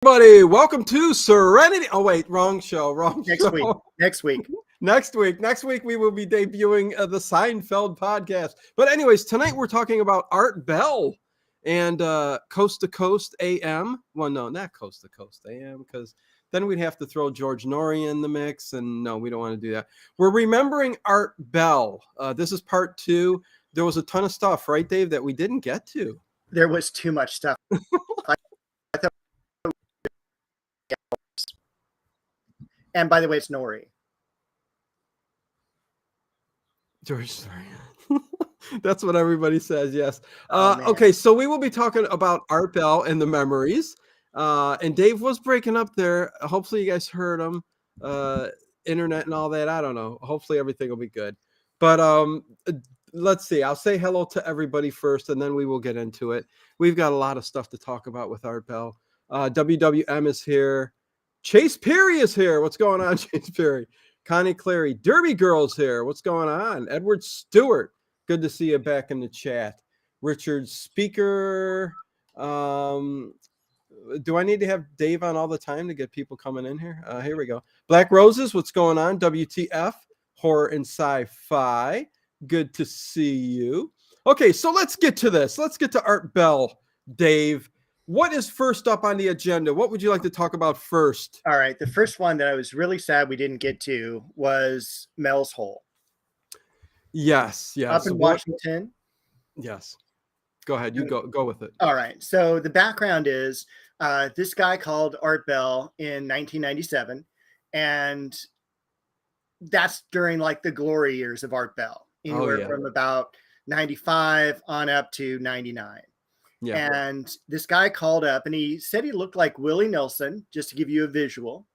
Everybody, welcome to Serenity. Oh wait, wrong show. Next week. Next week we will be debuting the Seinfeld podcast. But anyways, tonight we're talking about Art Bell and Coast to Coast AM. Well, no, not Coast to Coast AM, because then we'd have to throw George Norrie in the mix, and no, we don't want to do that. We're remembering Art Bell. This is part 2. There was a ton of stuff, right, Dave, that we didn't get to. There was too much stuff. And by the way, it's Norrie. George Norrie. That's what everybody says, yes. Okay, so we will be talking about Art Bell and the memories. And Dave was breaking up there. Hopefully you guys heard him. Internet and all that. I don't know. Hopefully everything will be good. But let's see. I'll say hello to everybody first, and then we will get into it. We've got a lot of stuff to talk about with Art Bell. WWM is here. Chase Perry is here. What's going on, Chase Perry? Connie Clary. Derby Girl's here. What's going on? Edward Stewart. Good to see you back in the chat. Richard Speaker. Do I need to have Dave on all the time to get people coming in here? Here we go. Black Roses. What's going on? WTF. Horror and Sci-Fi. Good to see you. Okay, so let's get to this. Let's get to Art Bell, Dave. What is first up on the agenda? What would you like to talk about first? All right. The first one that I was really sad we didn't get to was Mel's Hole. Yes. Up in Washington. Yes. Go ahead. You go with it. All right. So the background is this guy called Art Bell in 1997. And that's during like the glory years of Art Bell, anywhere from about 95 on up to 99. Yeah. And this guy called up and he said he looked like Willie Nelson, just to give you a visual.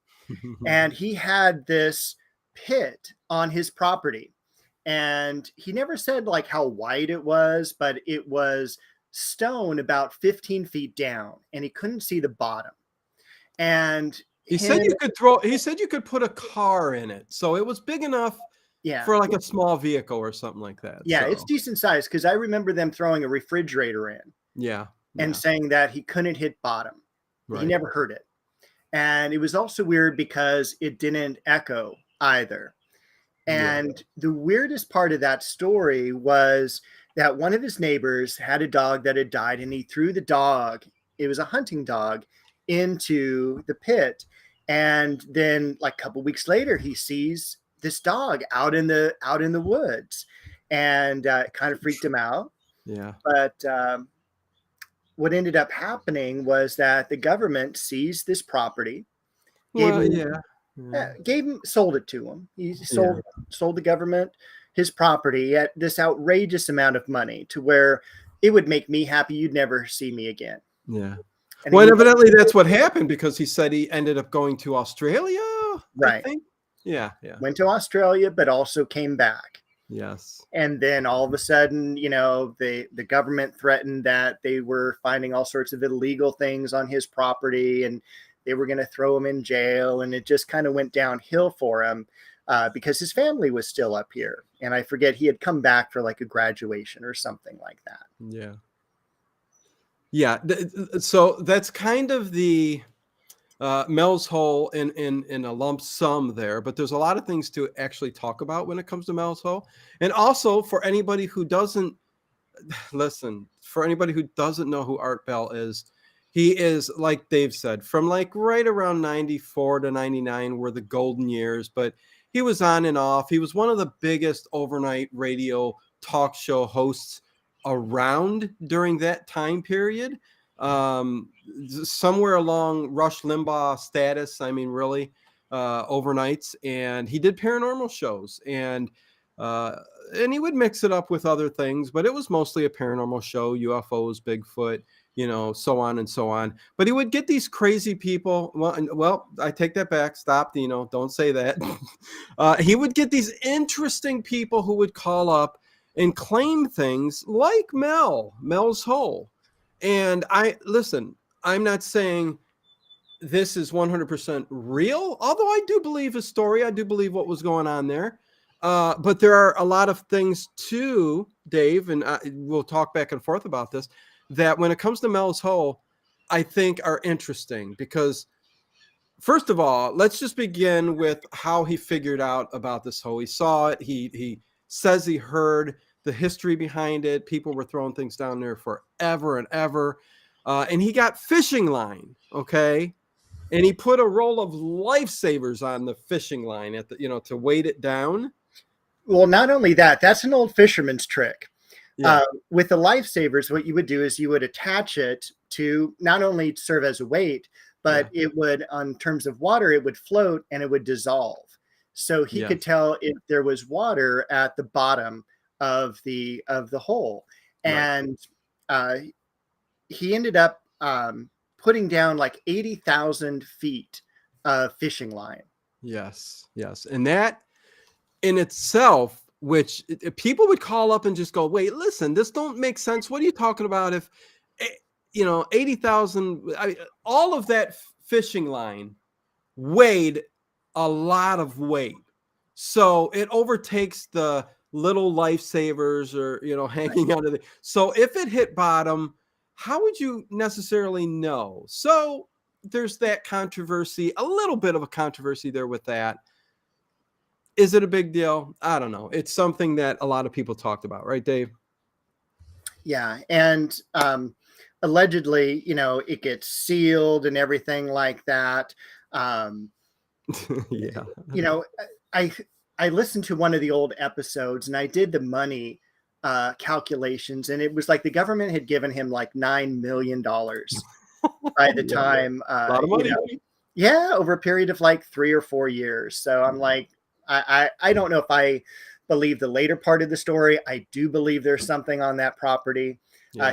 And he had this pit on his property. And he never said like how wide it was, but it was stone about 15 feet down and he couldn't see the bottom. And he said you could put a car in it. So it was big enough for like a small vehicle or something like that. Yeah, so it's decent size because I remember them throwing a refrigerator in. Yeah. And saying that he couldn't hit bottom. Right. He never heard it. And it was also weird because it didn't echo either. And the weirdest part of that story was that one of his neighbors had a dog that had died and he threw the dog, it was a hunting dog, into the pit. And then like a couple weeks later, he sees this dog out in the woods and it kind of freaked him out. Yeah. But what ended up happening was that the government seized this property, sold it to him. He sold the government his property at this outrageous amount of money to where it would make me happy. You'd never see me again. Yeah. And well, evidently that's what happened because he said he ended up going to Australia. Right. I think. Yeah. Went to Australia, but also came back. Yes. And then all of a sudden, the government threatened that they were finding all sorts of illegal things on his property and they were going to throw him in jail. And it just kind of went downhill for him because his family was still up here. And I forget, he had come back for like a graduation or something like that. Yeah. Yeah. So that's kind of the Mel's Hole in a lump sum there, but there's a lot of things to actually talk about when it comes to Mel's Hole. And also for anybody who doesn't know who Art Bell is, he is, like Dave said, from like right around 94 to 99 were the golden years, but he was on and off. He was one of the biggest overnight radio talk show hosts around during that time period. Somewhere along Rush Limbaugh status, I mean, really, overnights. And he did paranormal shows and he would mix it up with other things, but it was mostly a paranormal show, UFOs, Bigfoot, so on and so on. But he would get these crazy people. Well, I take that back. Stop, Dino. Don't say that. He would get these interesting people who would call up and claim things like Mel's Hole. And I'm not saying this is 100% real, although I do believe his story. I do believe what was going on there. But there are a lot of things too, Dave, and we'll talk back and forth about this, that when it comes to Mel's Hole, I think are interesting because, first of all, let's just begin with how he figured out about this hole. He saw it. He says he heard the history behind it. People were throwing things down there forever and ever. And he got fishing line, okay? And he put a roll of lifesavers on the fishing line at the, to weight it down. Well, not only that, that's an old fisherman's trick. Yeah. With the lifesavers, what you would do is you would attach it to not only serve as a weight, but it would, on terms of water, it would float and it would dissolve. So he could tell if there was water at the bottom of the hole. And he ended up putting down like 80,000 feet of fishing line. Yes. And that in itself, which people would call up and just go, wait, listen, this don't make sense. What are you talking about? If, 80,000, all of that fishing line weighed a lot of weight. So it overtakes the little lifesavers or, hanging out of the, so if it hit bottom, how would you necessarily know? So there's that controversy, a little bit of a controversy there with that. Is it a big deal? I don't know. It's something that a lot of people talked about, right, Dave? Yeah. And allegedly, it gets sealed and everything like that. Yeah. I listened to one of the old episodes and I did the money calculations, and it was like the government had given him like $9 million by the time. A lot of money. Over a period of like 3 or 4 years. So I'm like, I don't know if I believe the later part of the story. I do believe there's something on that property.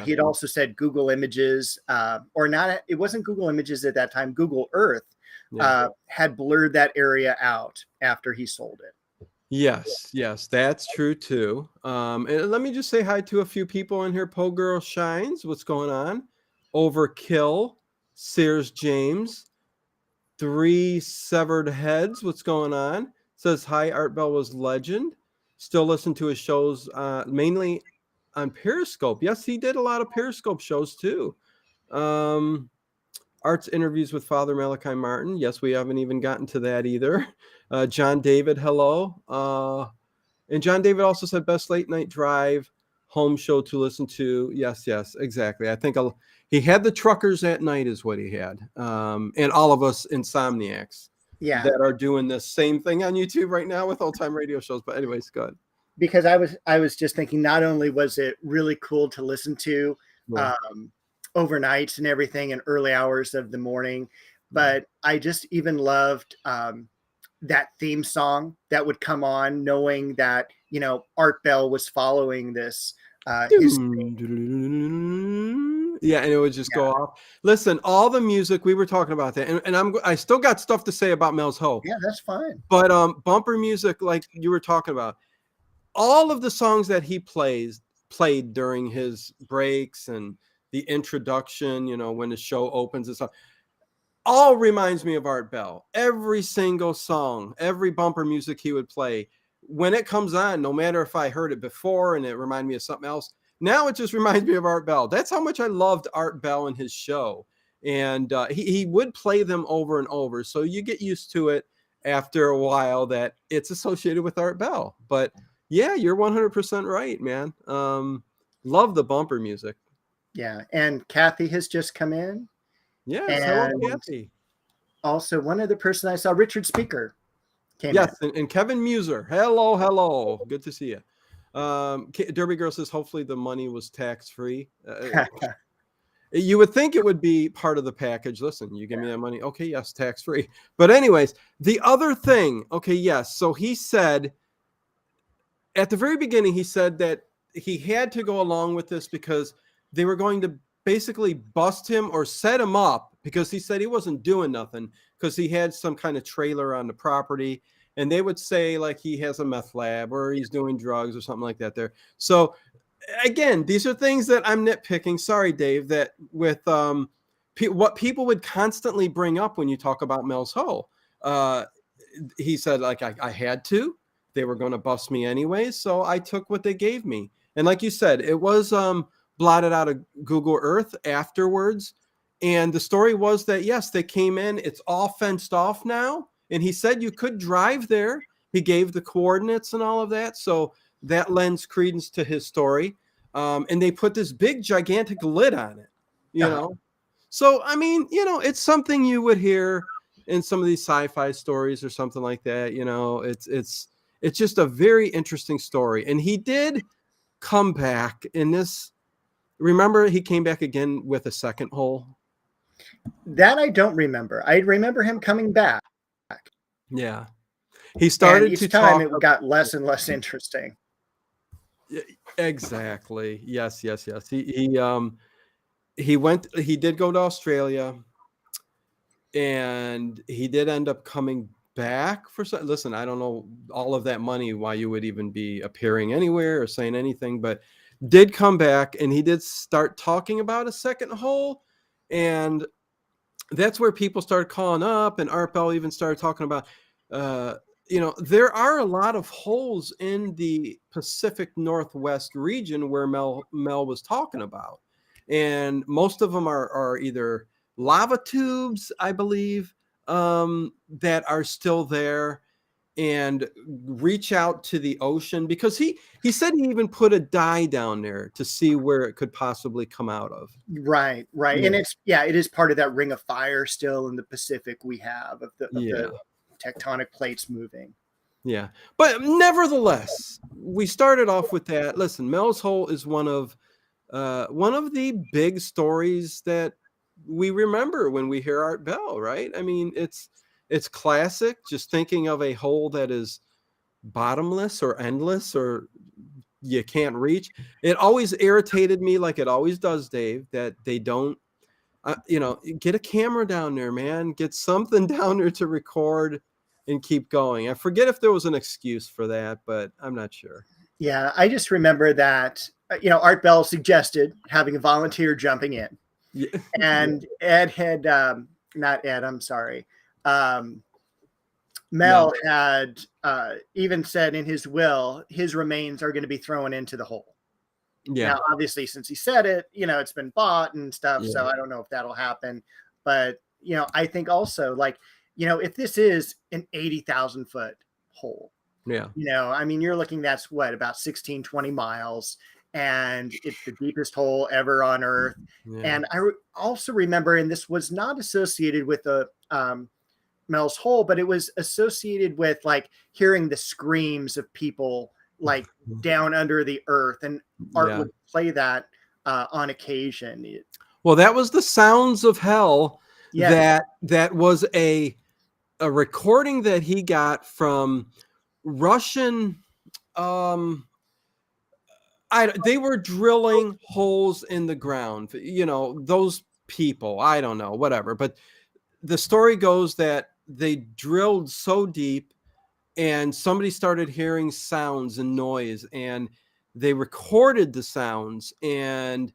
He had also said Google Images, or not. It wasn't Google Images at that time. Google Earth had blurred that area out after he sold it. Yes, that's true too. And let me just say hi to a few people in here. Po Girl Shines, what's going on? Overkill, Sears James, 3 Severed Heads, what's going on? Says hi, Art Bell was legend. Still listen to his shows mainly on Periscope. Yes, he did a lot of Periscope shows too. Art's interviews with Father Malachi Martin. Yes, we haven't even gotten to that either. John David, hello. And John David also said best late night drive, home show to listen to. Yes, exactly. I think he had the truckers at night is what he had. And all of us insomniacs that are doing the same thing on YouTube right now with old time radio shows. But anyways, good. Because I was just thinking, not only was it really cool to listen to overnight and everything in early hours of the morning, but I just even loved that theme song that would come on, knowing that, Art Bell was following this. And it would just go off. Listen, all the music, we were talking about that, and I still got stuff to say about Mel's Ho. Yeah, that's fine. But bumper music, like you were talking about, all of the songs that he played during his breaks and the introduction, when the show opens and stuff, all reminds me of Art Bell. Every single song, every bumper music he would play, when it comes on, no matter if I heard it before and it reminded me of something else, now it just reminds me of Art Bell. That's how much I loved Art Bell and his show. And he would play them over and over. So you get used to it after a while that it's associated with Art Bell. But yeah, you're 100% right, man. Love the bumper music. Yeah. And Kathy has just come in. Yeah. Hello, Kathy. Also, one other person I saw, Richard Speaker, came in. And Kevin Muser. Hello. Good to see you. Derby Girl says, hopefully the money was tax-free. You would think it would be part of the package. Listen, you give me that money. Okay, yes, tax-free. But anyways, the other thing, okay, yes. So he said, at the very beginning, he said that he had to go along with this because they were going to basically bust him or set him up, because he said he wasn't doing nothing because he had some kind of trailer on the property, and they would say like he has a meth lab or he's doing drugs or something like that there. So again, these are things that I'm nitpicking. Sorry, Dave, that with what people would constantly bring up when you talk about Mel's Ho. He said, like, I had to. They were going to bust me anyways, so I took what they gave me. And like you said, it was blotted out of Google Earth afterwards. And the story was that, yes, they came in, it's all fenced off now. And he said you could drive there. He gave the coordinates and all of that. So that lends credence to his story. And they put this big, gigantic lid on it, you know? So, I mean, it's something you would hear in some of these sci-fi stories or something like that. It's just a very interesting story. And he did come back in this. Remember, he came back again with a second hole. That I don't remember. I remember him coming back. Yeah. He started and each to time talk. it got less and less interesting. Exactly. Yes. He did go to Australia, and he did end up coming back for some. Listen, I don't know all of that money, why you would even be appearing anywhere or saying anything, but did come back, and he did start talking about a second hole. And that's where people started calling up, and Art Bell even started talking about, there are a lot of holes in the Pacific Northwest region where Mel was talking about. And most of them are either lava tubes, I believe, that are still there, and reach out to the ocean, because he said he even put a dye down there to see where it could possibly come out of. Right. Yeah. And it is part of that ring of fire still in the Pacific we have of the tectonic plates moving. Yeah. But nevertheless, we started off with that. Listen, Mel's Hole is one of the big stories that we remember when we hear Art Bell, right? I mean, it's classic. Just thinking of a hole that is bottomless or endless or you can't reach. It always irritated me, like it always does, Dave, that they don't, get a camera down there, man. Get something down there to record and keep going. I forget if there was an excuse for that, but I'm not sure. Yeah, I just remember that, Art Bell suggested having a volunteer jumping in. Yeah. And Ed had, not Ed, I'm sorry. Mel had even said in his will, his remains are going to be thrown into the hole. Yeah. Now, obviously, since he said it, it's been bought and stuff. Yeah. So I don't know if that'll happen. But, I think also, like, if this is an 80,000 foot hole, yeah, I mean, you're looking, that's what, about 16, 20 miles. And it's the deepest hole ever on Earth. Yeah. And I also remember, and this was not associated with the Mel's Hole, but it was associated with like hearing the screams of people like down under the earth, and Art would play that on occasion. Well, that was the Sounds of Hell. Yes. That was a recording that he got from Russian. They were drilling holes in the ground. Those people. I don't know, whatever. But the story goes that they drilled so deep, and somebody started hearing sounds and noise, and they recorded the sounds, and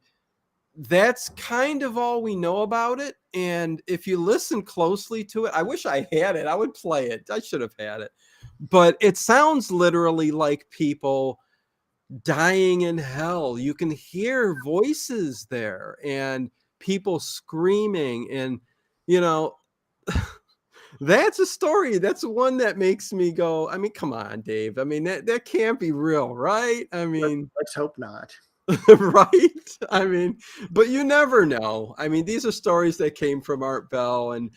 that's kind of all we know about it. And if you listen closely to it, I wish I had it. I would play it. I should have had it. But it sounds literally like people dying in hell. You can hear voices there and people screaming, and that's a story. That's one that makes me go, I mean, come on, Dave. I mean, that can't be real, right? I mean, let's hope not. Right? I mean, but you never know. I mean, these are stories that came from Art Bell, and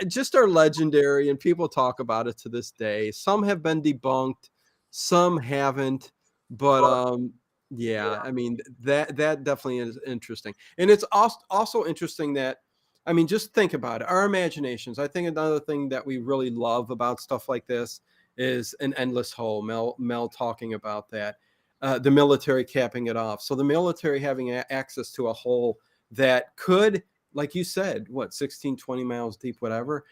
just are legendary, and people talk about it to this day. Some have been debunked, some haven't, but I mean, that definitely is interesting. And it's also interesting that, I mean, just think about it. Our imaginations. I think another thing that we really love about stuff like this is an endless hole. Mel talking about that. The military capping it off. So the military having access to a hole that could, like you said, 16, 20 miles deep, whatever.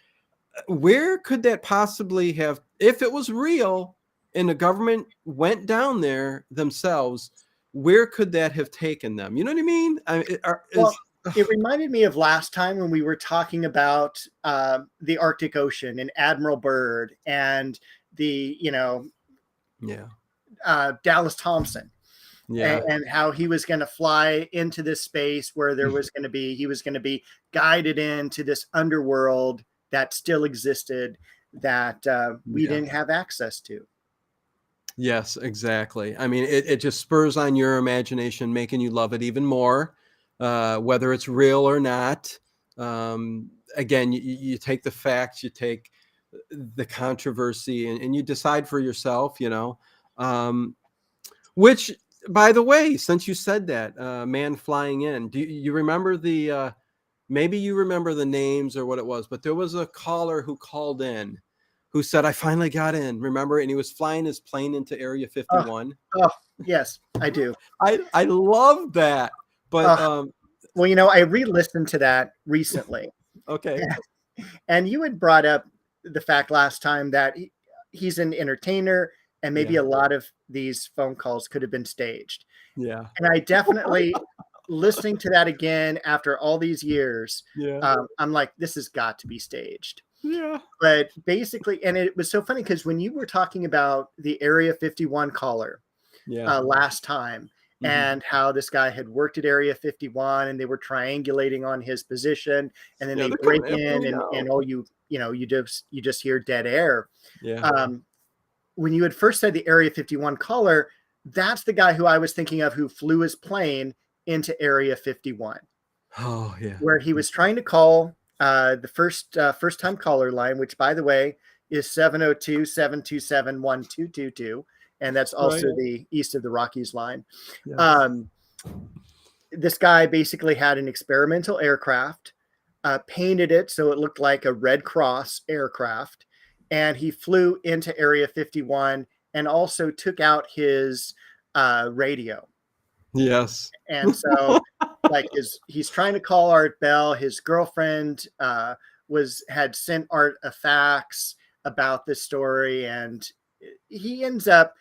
Where could that possibly have, if it was real and the government went down there themselves, where could that have taken them? You know what I mean? It reminded me of last time when we were talking about the Arctic Ocean and Admiral Byrd and the, Dallas Thompson. Yeah. and how he was going to fly into this space where he was going to be guided into this underworld that still existed that we Yeah. didn't have access to. Yes, exactly. I mean, it just spurs on your imagination, making you love it even more, whether it's real or not. Again, you take the facts, you take the controversy, and you decide for yourself, which, by the way, since you said that, man flying in, do you remember maybe you remember the names or what it was, but there was a caller who called in who said, I finally got in, remember? And he was flying his plane into Area Oh, 51. oh yes, I do. I love that. But Oh, well, I re-listened to that recently. okay. And you had brought up the fact last time that he's an entertainer and maybe Yeah. a lot of these phone calls could have been staged. Yeah. And I definitely, listening to that again after all these years, Yeah. I'm like, this has got to be staged. Yeah. But basically, and it was so funny because when you were talking about the Area 51 caller Yeah. last time, and how this guy had worked at Area 51 and they were triangulating on his position, and then Yeah, they they're break coming after in me and now. you just hear dead air. Yeah. When you had first said the Area 51 caller, that's the guy who I was thinking of who flew his plane into Area 51, Oh, yeah. where he was trying to call the first time caller line, which by the way is 702-727-1222. And that's Right. also the east of the Rockies line. Yes. This guy basically had an experimental aircraft, painted it so it looked like a Red Cross aircraft, and he flew into Area 51 and also took out his radio. Yes. And so, like, he's trying to call Art Bell. His girlfriend had sent Art a fax about this story, and he ends up,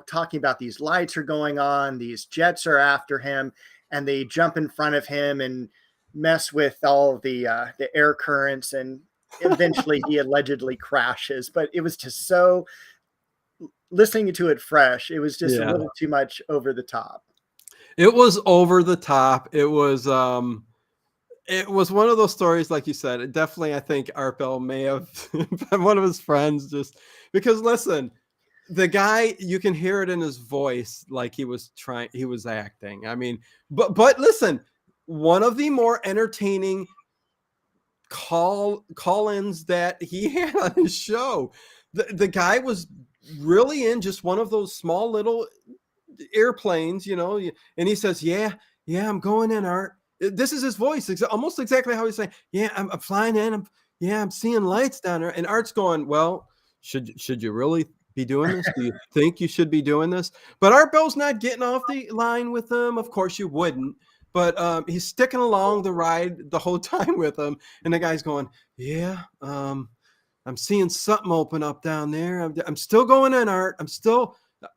talking about these lights are going on, these jets are after him, and they jump in front of him and mess with all the air currents, and eventually he allegedly crashes. But it was just so, listening to it fresh, it was just a Yeah. little too much over the top. It was over the top. It was one of those stories, like you said. It definitely, I think Art Bell may have been one of his friends, just because, listen, the guy, you can hear it in his voice, like he was acting. I mean, but listen, one of the more entertaining call-ins that he had on his show. The guy was really in just one of those small little airplanes, and he says, yeah, I'm going in, Art. This is his voice, almost exactly how he's saying, yeah, I'm flying in. I'm seeing lights down there. And Art's going, well, should you really be doing this? Do you think you should be doing this? But Art Bell's not getting off the line with them. Of course you wouldn't. But he's sticking along the ride the whole time with him. And the guy's going, yeah, I'm seeing something open up down there. I'm still going in, Art.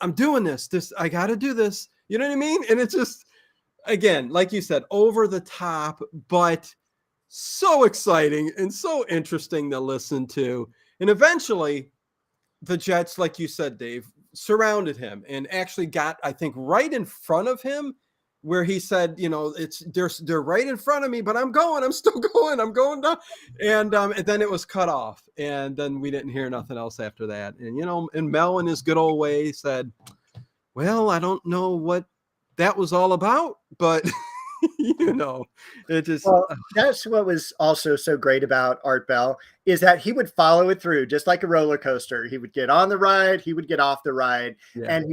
I'm doing this. I got to do this. You know what I mean? And it's just, again, like you said, over the top, but so exciting and so interesting to listen to. And eventually the Jets, like you said, Dave, surrounded him and actually got, I think, right in front of him, where he said, they're right in front of me, but I'm still going, I'm going down. And then it was cut off. And then we didn't hear nothing else after that. And, and Mel, in his good old way, said, well, I don't know what that was all about, but it just, well, that's what was also so great about Art Bell, is that he would follow it through just like a roller coaster. He would get on the ride, he would get off the ride, and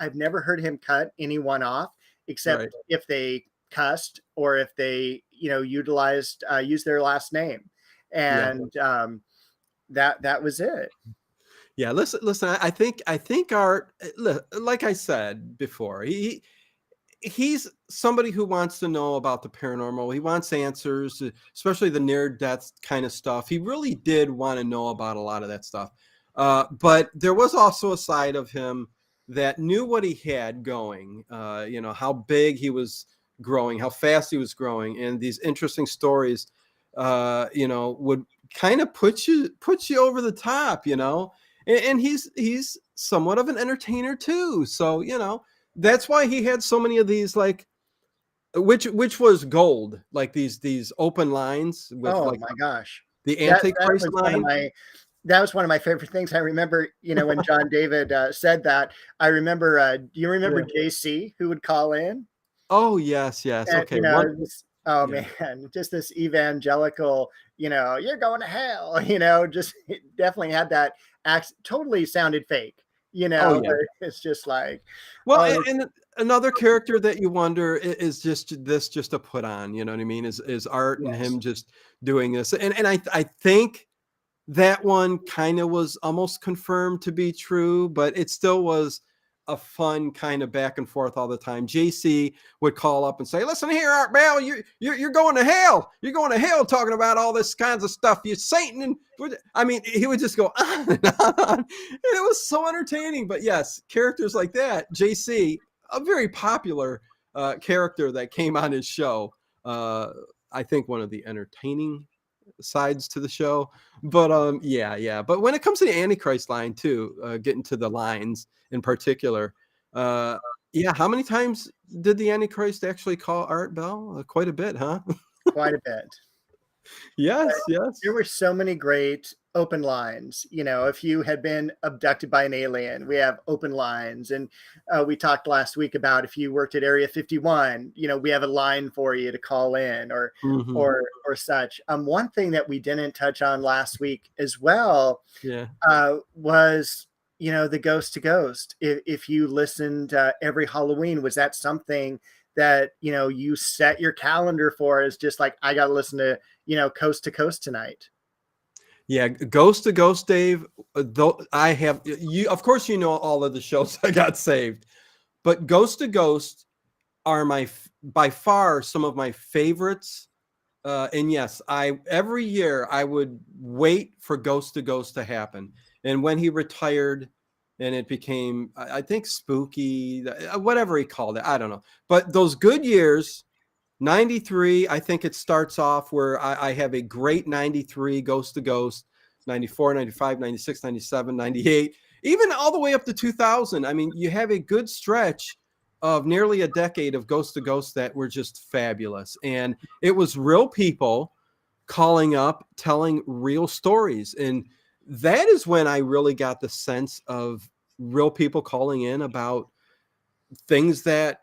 I've never heard him cut anyone off, except if they cussed or if they, used their last name. And that was it. Yeah, listen. I think Art, like I said before, he's somebody who wants to know about the paranormal. He wants answers, especially the near-death kind of stuff. He really did want to know about a lot of that stuff. But there was also a side of him that knew what he had going. How big he was growing, how fast he was growing, and these interesting stories, would kind of put you over the top, and he's somewhat of an entertainer too. So, That's why he had so many of these, like, which was gold, like these open lines with Oh like my gosh. the That Antichrist was one of line. my that was one of my favorite things. I remember, when John David said that, I remember, do you remember Yeah. JC who would call in? Oh, yes, yes. And, Okay, one. oh Yeah. man, just this evangelical, you're going to hell, just it definitely had that totally sounded fake, Oh, yeah. but it's just like, Well, oh, and another character that you wonder is just a put on, you know what I mean? Is Art and yes, him just doing this. And I think that one kind of was almost confirmed to be true, but it still was a fun kind of back and forth all the time. JC would call up and say, "Listen here, Art Bell, you're going to hell. You're going to hell talking about all this kinds of stuff. You're Satan." And I mean, he would just go on and on, and it was so entertaining. But yes, characters like that, JC, a very popular character that came on his show. I think one of the entertaining sides to the show. But yeah. But when it comes to the Antichrist line too, getting to the lines in particular, uh yeah, how many times did the Antichrist actually call Art Bell? Quite a bit, huh? quite a bit. Yes, There yes. were so many great open lines. If you had been abducted by an alien, we have open lines. And we talked last week about if you worked at Area 51, we have a line for you to call in Hmm. or such. One thing that we didn't touch on last week as well Yeah. was the ghost to ghost. If you listened every Halloween, was that something that you set your calendar for, as just like, I got to listen to coast to coast tonight? Yeah, Ghost to Ghost, Dave. Though I have you, of course, you know all of the shows I got saved, but Ghost to Ghost are by far some of my favorites. And yes, I every year I would wait for Ghost to Ghost to happen. And when he retired and it became, I think, spooky, whatever he called it, I don't know. But those good years, 93, I think it starts off where I have a great 93 Ghost to Ghost, 94, 95, 96, 97, 98, even all the way up to 2000. I mean, you have a good stretch of nearly a decade of Ghost to Ghost that were just fabulous. And it was real people calling up, telling real stories. And that is when I really got the sense of real people calling in about things that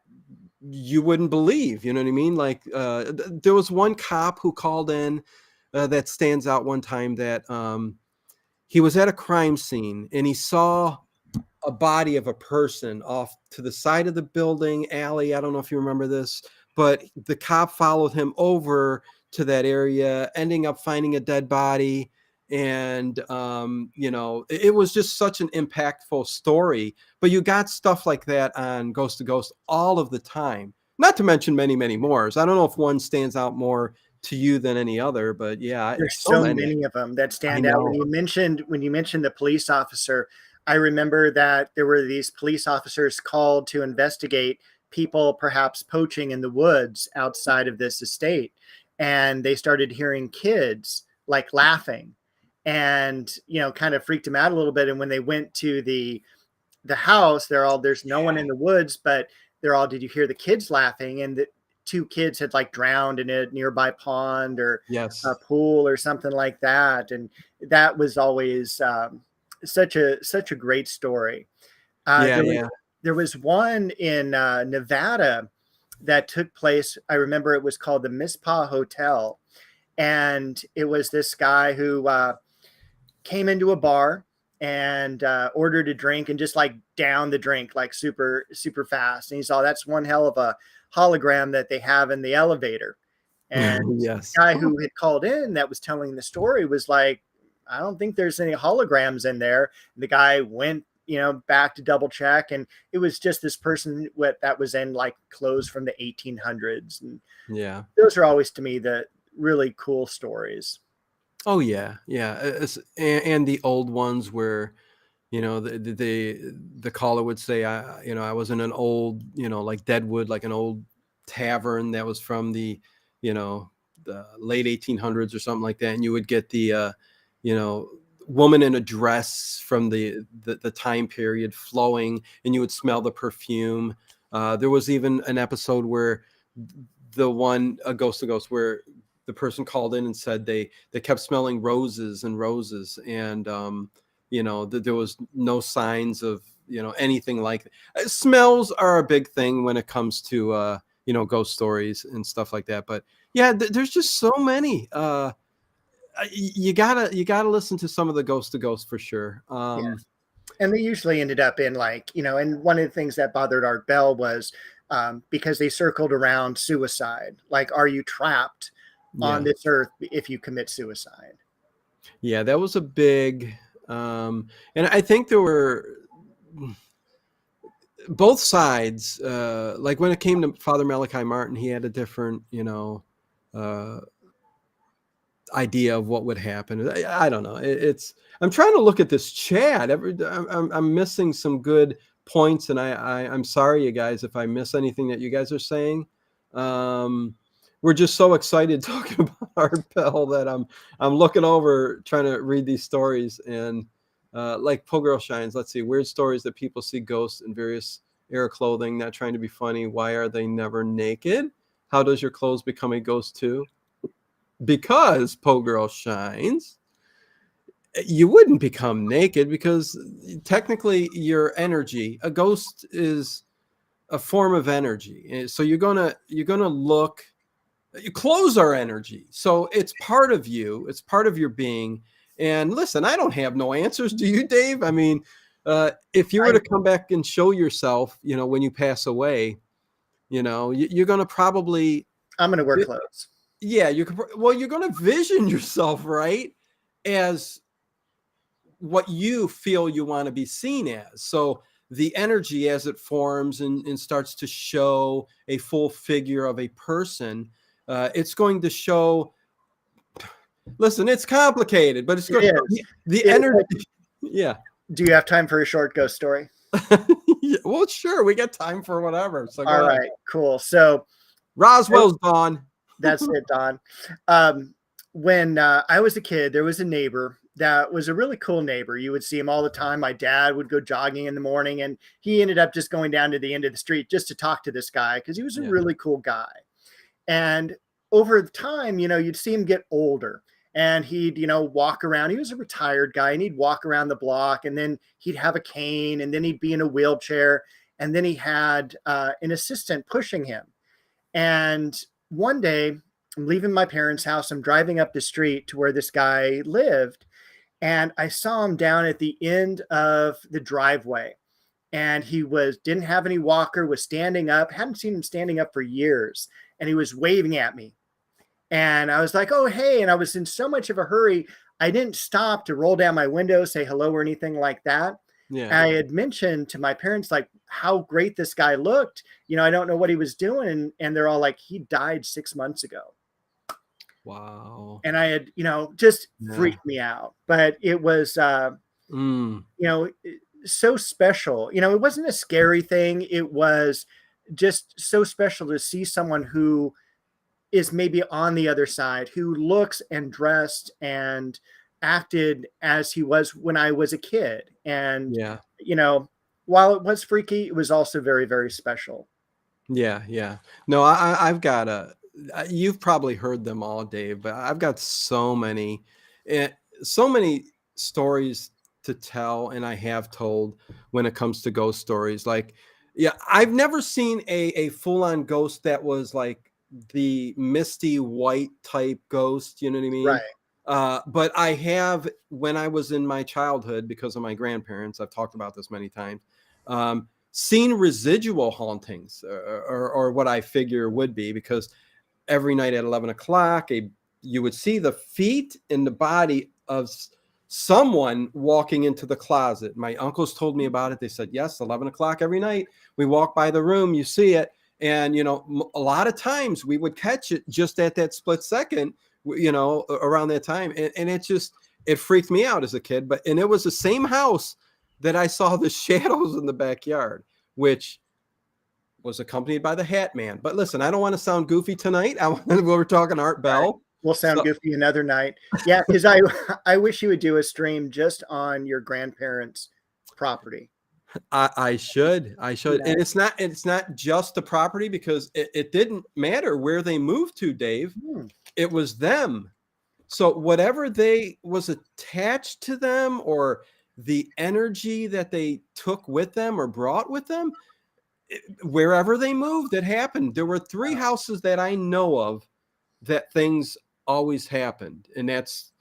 you wouldn't believe, you know what I mean? Like there was one cop who called in that stands out one time that he was at a crime scene and he saw a body of a person off to the side of the building alley. I don't know if you remember this, but the cop followed him over to that area, ending up finding a dead body. And it was just such an impactful story. But you got stuff like that on Ghost to Ghost all of the time, not to mention many, many more. So I don't know if one stands out more to you than any other, but yeah, There's so so many. many of them that I stand out. know. When you mentioned the police officer, I remember that there were these police officers called to investigate people perhaps poaching in the woods outside of this estate, and they started hearing kids like laughing, and kind of freaked them out a little bit. And when they went to the house, there's no one in the woods, but they're all, did you hear the kids laughing? And the two kids had like drowned in a nearby pond or a Yes. pool or something like that. And that was always such a great story. Uh, Yeah. there was Yeah. there was one in Nevada that took place. I remember it was called the Mizpah Hotel, and it was this guy who came into a bar and ordered a drink and just like down the drink like super super fast. And he saw, that's one hell of a hologram that they have in the elevator. And the Yes. guy who had called in that was telling the story was like, I don't think there's any holograms in there. And the guy went back to double check, and it was just this person that was in like clothes from the 1800s. And Yeah. those are always to me the really cool stories. Oh yeah, yeah. And the old ones where the caller would say, I was in an old, like Deadwood, like an old tavern that was from you know the late 1800s or something like that, and you would get the you know woman in a dress from the time period flowing, and you would smell the perfume. There was even an episode where a ghost to ghost, where the person called in and said they kept smelling roses and roses, and there was no signs of anything like that. Smells are a big thing when it comes to ghost stories and stuff like that. But yeah, there's just so many. You gotta listen to some of the ghost to ghost for sure. Yeah. And they usually ended up in and one of the things that bothered Art Bell was because they circled around suicide. Like, are you trapped on this earth if you commit suicide? Yeah, that was a big, and I think there were both sides. Like when it came to Father Malachi Martin, he had a different, uh, idea of what would happen. I don't know. I'm trying to look at this chat. I'm missing some good points, and I'm sorry, you guys, if I miss anything that you guys are saying. We're just so excited talking about Art Bell that I'm looking over trying to read these stories, and like Po Girl Shines. Let's see, weird stories that people see ghosts in various era clothing. Not trying to be funny. Why are they never naked? How does your clothes become a ghost too? Because Po Girl Shines, you wouldn't become naked, because technically your energy, a ghost is a form of energy. So you're gonna look. Your clothes are energy, so it's part of you. It's part of your being. And listen, I don't have no answers. Do you, Dave? I mean, if you were to come back and show yourself, when you pass away, you're gonna probably. I'm gonna wear clothes. Yeah, you're going to vision yourself, right, as what you feel you want to be seen as. So the energy, as it forms and starts to show a full figure of a person, it's going to show. Listen, it's complicated, but it's good. The energy. Yeah. Do you have time for a short ghost story? Yeah, well, sure. We got time for whatever. So all right, cool. So Roswell's gone. That's it, Don. When I was a kid, there was a neighbor that was a really cool neighbor. You would see him all the time. My dad would go jogging in the morning, and he ended up just going down to the end of the street just to talk to this guy because he was a really cool guy. And over time, you'd see him get older, and he'd, walk around. He was a retired guy, and he'd walk around the block, and then he'd have a cane, and then he'd be in a wheelchair, and then he had an assistant pushing him. And one day, I'm leaving my parents' house. I'm driving up the street to where this guy lived, and I saw him down at the end of the driveway. And he didn't have any walker, was standing up. Hadn't seen him standing up for years, and he was waving at me. And I was like, "Oh, hey!" And I was in so much of a hurry, I didn't stop to roll down my window, say hello, or anything like that. Yeah. I had mentioned to my parents, like, how great this guy looked. I don't know what he was doing. And they're all like, he died 6 months ago. Wow. And I had, just freaked me out. But it was, so special. It wasn't a scary thing. It was just so special to see someone who is maybe on the other side, who looks and dressed and acted as he was when I was a kid. And, while it was freaky, it was also very, very special. Yeah. Yeah. No, I've got you've probably heard them all, Dave, but I've got so many stories to tell. And I have told when it comes to ghost stories. Like, yeah, I've never seen a full on ghost that was like the misty white type ghost. You know what I mean? Right. But I have, when I was in my childhood, because of my grandparents, I've talked about this many times, seen residual hauntings, or what I figure would be, because every night at 11 o'clock, you would see the feet and the body of someone walking into the closet. My uncles told me about it. They said, yes, 11 o'clock every night, we walk by the room, you see it. And, a lot of times we would catch it just at that split second, around that time. And it freaked me out as a kid. And it was the same house that I saw the shadows in the backyard, which was accompanied by the Hat Man. But listen, I don't want to sound goofy tonight. We're talking Art Bell. Right. We'll sound goofy another night. Yeah, because I wish you would do a stream just on your grandparents' property. I should. Yeah. And it's not just the property, because it didn't matter where they moved to, Dave. It was them. So whatever they was attached to them, or the energy that they took with them or brought with them, wherever they moved, it happened. There were 3 houses that I know of that things always happened. And that's,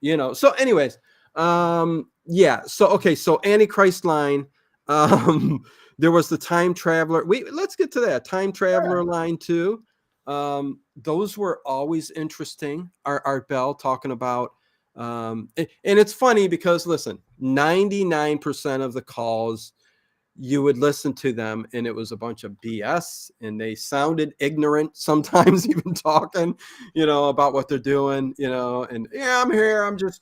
so anyways, yeah. So, okay. So Antichrist line, there was the time traveler. Let's get to that time traveler line too. Those were always interesting. Art Bell talking about, and it's funny because listen, 99% of the calls, you would listen to them and it was a bunch of BS, and they sounded ignorant sometimes, even talking, about what they're doing, and yeah, I'm here, I'm just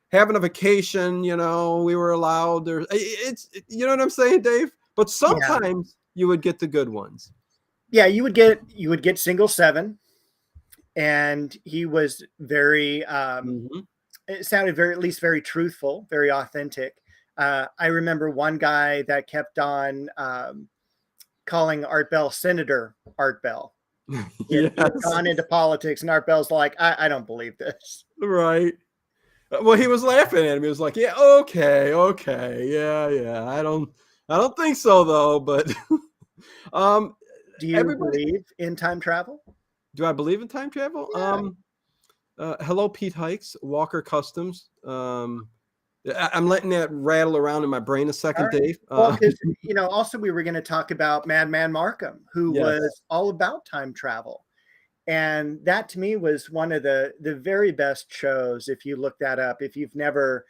having a vacation, we were allowed there. You know what I'm saying, Dave? But sometimes you would get the good ones. Yeah, you would get single 7, and he was very it sounded at least very truthful, very authentic. I remember one guy that kept on calling Art Bell Senator Art Bell. He had gone into politics, and Art Bell's like, I don't believe this. Right. Well, he was laughing at him. He was like, yeah, okay. Yeah. I don't think so though, but do you believe in time travel? Do I believe in time travel? Yeah. Hello, Pete Hikes, Walker Customs. I'm letting that rattle around in my brain a second, right. Dave. Well, because also we were going to talk about Madman Markham, who was all about time travel, and that to me was one of the very best shows. If you look that up, if you've never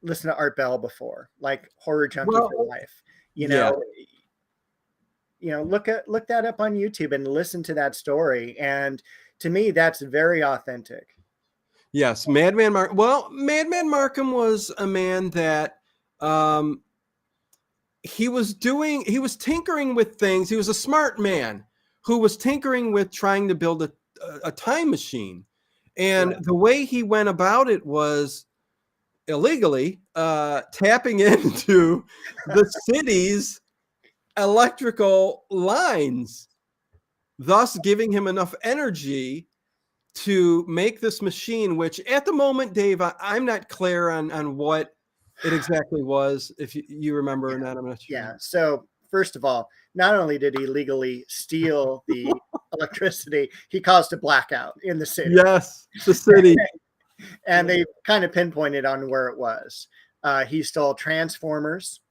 listened to Art Bell before, like Horror Junkie for Life, look that up on YouTube and listen to that story. And to me, that's very authentic. Yes, Madman Markham. Well, Madman Markham was a man that he was tinkering with things. He was a smart man who was tinkering with trying to build a time machine. And the way he went about it was illegally tapping into the city's electrical lines, thus giving him enough energy to make this machine, which at the moment, Dave, I'm not clear on what it exactly was. If you remember or not, I'm not sure. Yeah. So first of all, not only did he legally steal the electricity, he caused a blackout in the city. Yes, the city. And they kind of pinpointed on where it was. He stole transformers,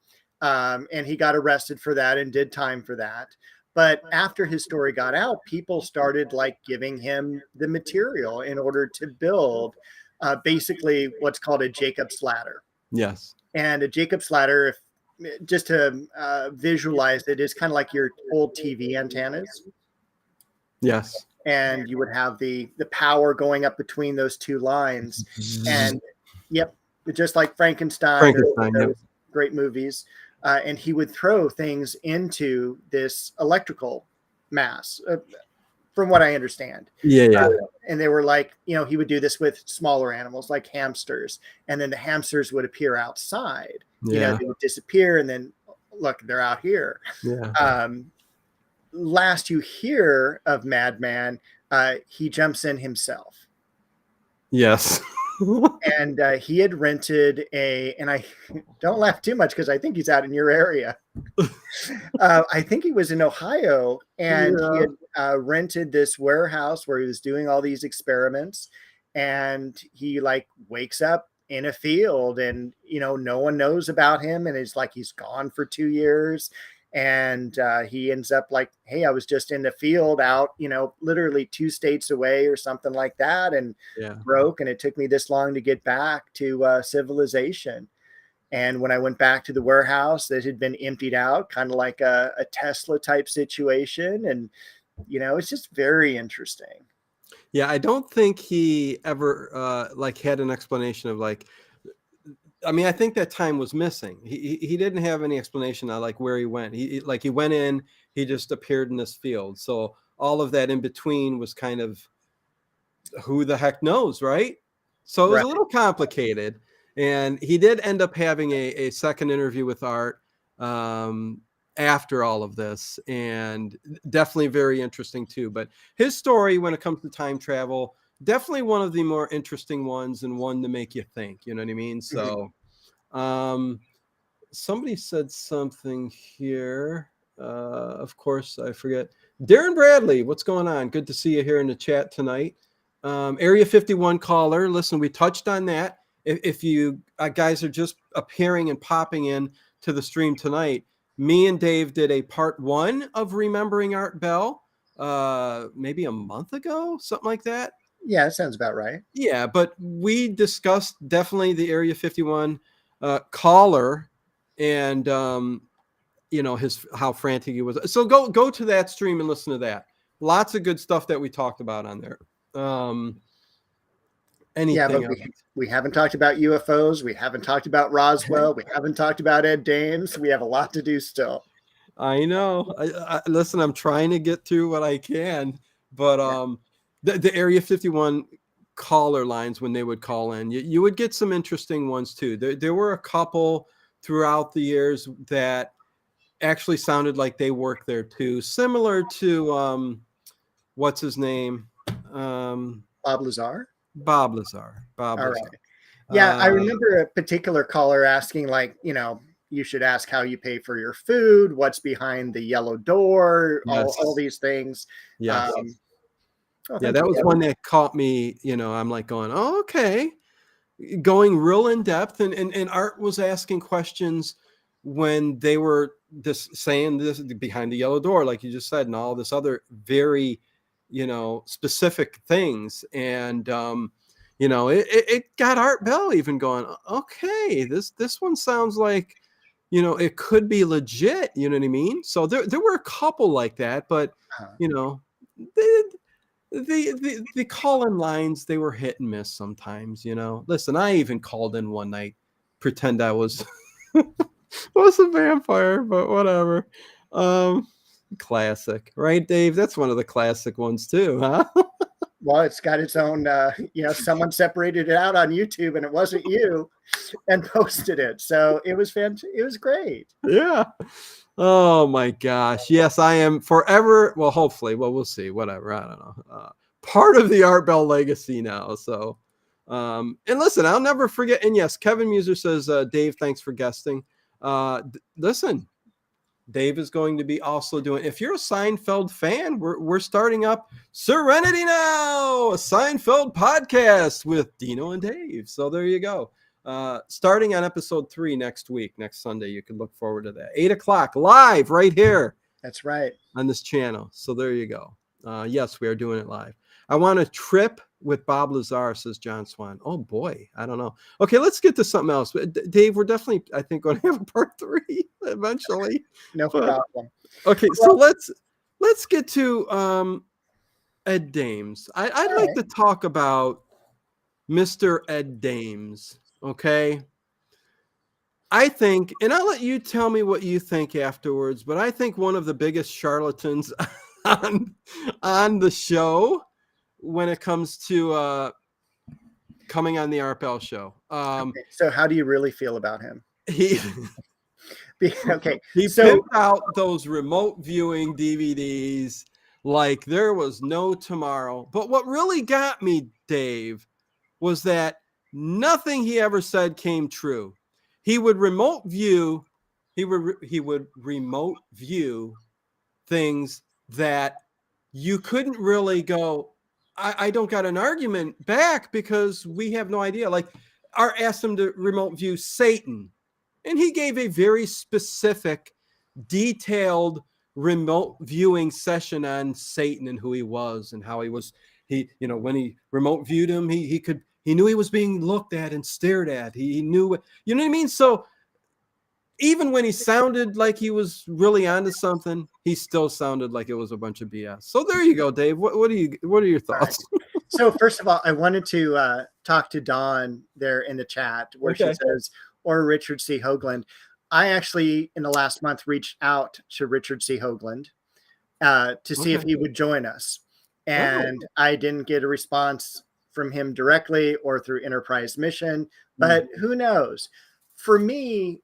and he got arrested for that and did time for that. But after his story got out, people started giving him the material in order to build basically what's called a Jacob's ladder. Yes. And a Jacob's ladder, just to visualize it, is kind of like your old TV antennas. Yes. And you would have the power going up between those 2 lines. And just like Frankenstein or those great movies. And he would throw things into this electrical mass, from what I understand. Yeah. And they were he would do this with smaller animals like hamsters. And then the hamsters would appear outside. Yeah. They would disappear, and then look, they're out here. Yeah. Last you hear of Madman, he jumps in himself. Yes. And he had rented and I don't laugh too much because I think he's out in your area. I think he was in Ohio, and he had rented this warehouse where he was doing all these experiments, and he wakes up in a field, and no one knows about him, and it's he's gone for 2 years. And he ends up hey, I was just in the field out, literally 2 states away or something like that, and broke. And it took me this long to get back to civilization. And when I went back to the warehouse, that had been emptied out, kind of like a Tesla type situation. And, it's just very interesting. Yeah, I don't think he ever had an explanation of I think that time was missing. He didn't have any explanation of where he went. He went in, he just appeared in this field. So all of that in between was kind of who the heck knows, right? So it was a little complicated. And he did end up having a second interview with Art after all of this, and definitely very interesting too. But his story when it comes to time travel, definitely one of the more interesting ones, and one to make you think, you know what I mean? So somebody said something here. Of course, I forget. Darren Bradley, what's going on? Good to see you here in the chat tonight. Area 51 caller. Listen, we touched on that. If you guys are just appearing and popping in to the stream tonight, me and Dave did a part 1 of Remembering Art Bell maybe a month ago, something like that. Yeah, that sounds about right. Yeah, but we discussed definitely the Area 51 caller, and you know, how frantic he was. So go to that stream and listen to that. Lots of good stuff that we talked about on there. Anything else? We haven't talked about UFOs. We haven't talked about Roswell. We haven't talked about Ed Dames. We have a lot to do still. I know. Listen, I'm trying to get through what I can, but the Area 51 caller lines, when they would call in, you would get some interesting ones too. There were a couple throughout the years that actually sounded like they worked there too, similar to what's his name, Bob Lazar. Bob Lazar. All right. Yeah, I remember a particular caller asking, like, you know, you should ask how you pay for your food, what's behind the yellow door, all these things. Yeah. That was one that caught me. You know, I'm like going, oh, okay, going real in depth, and Art was asking questions when they were just saying this behind the yellow door, like you just said, and all this other very, you know, specific things. And you know, it got Art Bell even going, okay, this one sounds like, you know, it could be legit, you know what I mean? So there were a couple like that, but you know, the call-in lines, they were hit and miss sometimes, you know. Listen, I even called in one night, pretend I was was a vampire, but whatever. Classic, right, Dave? That's one of the classic ones too, huh? Well, it's got its own, you know, someone separated it out on YouTube and it wasn't you and posted it. So it was fantastic. It was great. Yeah. Oh my gosh. Yes, I am forever. Well, hopefully. Well, we'll see. Whatever. I don't know. Part of the Art Bell legacy now. So, and listen, I'll never forget. And yes, Kevin Muser says, Dave, thanks for guesting. Listen, Dave is going to be also doing, if you're a Seinfeld fan, we're starting up Serenity Now, a Seinfeld podcast with Dino and Dave. So there you go. Starting on episode 3 next week, next Sunday. You can look forward to that. 8 o'clock live right here. That's right. On this channel. So there you go. Yes, we are doing it live. I want a trip with Bob Lazar, says John Swan. Oh boy, I don't know. Okay, let's get to something else. Dave, we're definitely, I think, going to have a part 3 eventually. No problem. Okay, so let's get to Ed Dames. I'd like to talk about Mr. Ed Dames. Okay. I think, and I'll let you tell me what you think afterwards, but I think one of the biggest charlatans on the show when it comes to coming on the Art Bell show. Okay, so how do you really feel about him? He pimped out those remote viewing DVDs like there was no tomorrow. But what really got me, Dave, was that nothing he ever said came true. He would remote view, he would remote view things that you couldn't really go, I don't got an argument back because we have no idea. Like, Art asked him to remote view Satan, and he gave a very specific, detailed remote viewing session on Satan and who he was and how he was. He, you know, when he remote viewed him, he knew he was being looked at and stared at. He knew, you know what I mean? So even when he sounded like he was really onto something, he still sounded like it was a bunch of BS. So there you go, Dave. What are your thoughts? Right. So first of all, I wanted to talk to Dawn there in the chat where she says, or Richard C. Hoagland. I actually, in the last month, reached out to Richard C. Hoagland to see if he would join us. And I didn't get a response from him directly or through Enterprise Mission, but who knows? For me,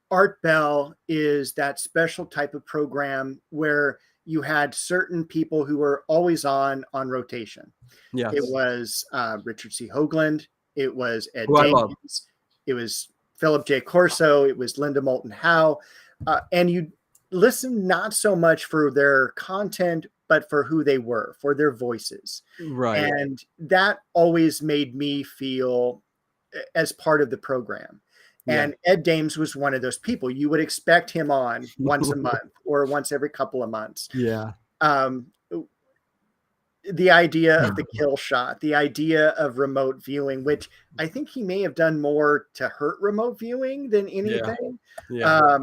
Art Bell is that special type of program where you had certain people who were always on rotation. Yes. It was Richard C. Hoagland. It was Ed Who I love. Dames. It was Philip J. Corso. It was Linda Moulton Howe. And you listen not so much for their content, but for who they were, for their voices. Right. And that always made me feel as part of the program. And Ed Dames was one of those people. You would expect him on once a month or once every couple of months. Yeah. The idea of the kill shot, the idea of remote viewing, which I think he may have done more to hurt remote viewing than anything. Yeah.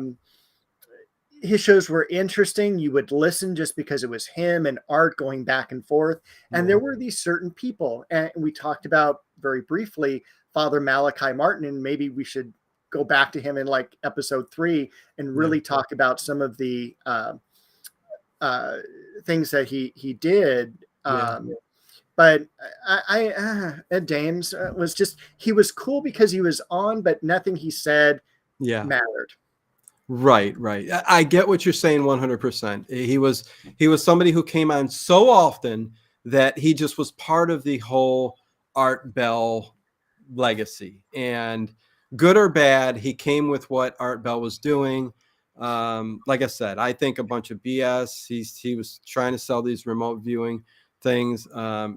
His shows were interesting. You would listen just because it was him and Art going back and forth. And there were these certain people. And we talked about very briefly Father Malachi Martin, and maybe we should go back to him in like episode 3 and really talk about some of the things that he did. But Ed Dames was just, he was cool because he was on, but nothing he said mattered. Right. I get what you're saying 100%. He was somebody who came on so often that he just was part of the whole Art Bell legacy. And good or bad, he came with what Art Bell was doing. Like I said, I think a bunch of BS. He was trying to sell these remote viewing things.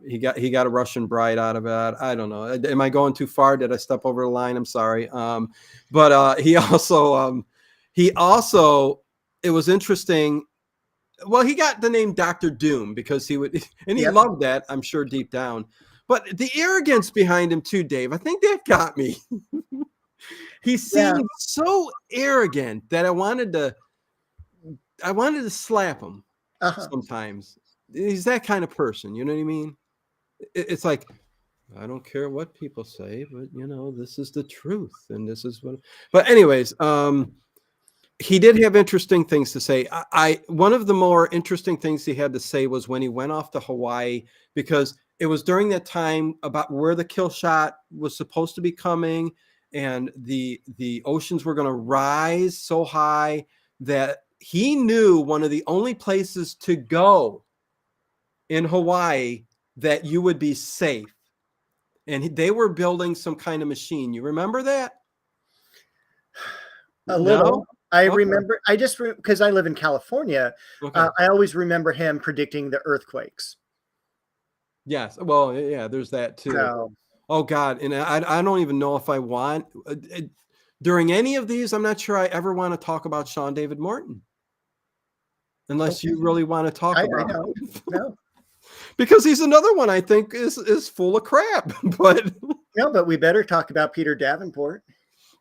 He got a Russian bride out of it. I don't know. Am I going too far? Did I step over the line? I'm sorry. But he also, it was interesting. Well, he got the name Dr. Doom because he would, and he loved that, I'm sure, deep down. But the arrogance behind him too, Dave, I think that got me. He seemed so arrogant that I wanted to slap him sometimes. He's that kind of person, you know what I mean? It's like, I don't care what people say, but this is the truth, and this is what. But anyways, he did have interesting things to say. One of the more interesting things he had to say was when he went off to Hawaii, because it was during that time about where the kill shot was supposed to be coming, and the oceans were going to rise so high that he knew one of the only places to go in Hawaii that you would be safe. And they were building some kind of machine. You remember that? A little. I remember. I just, because I live in California, I always remember him predicting the earthquakes. Yes. Well, yeah, there's that too. So, oh God. And I don't even know if I want, during any of these, I'm not sure I ever want to talk about Sean David Morton. Unless you really want to talk about him. No. Because he's another one I think is full of crap. But no, but we better talk about Peter Davenport.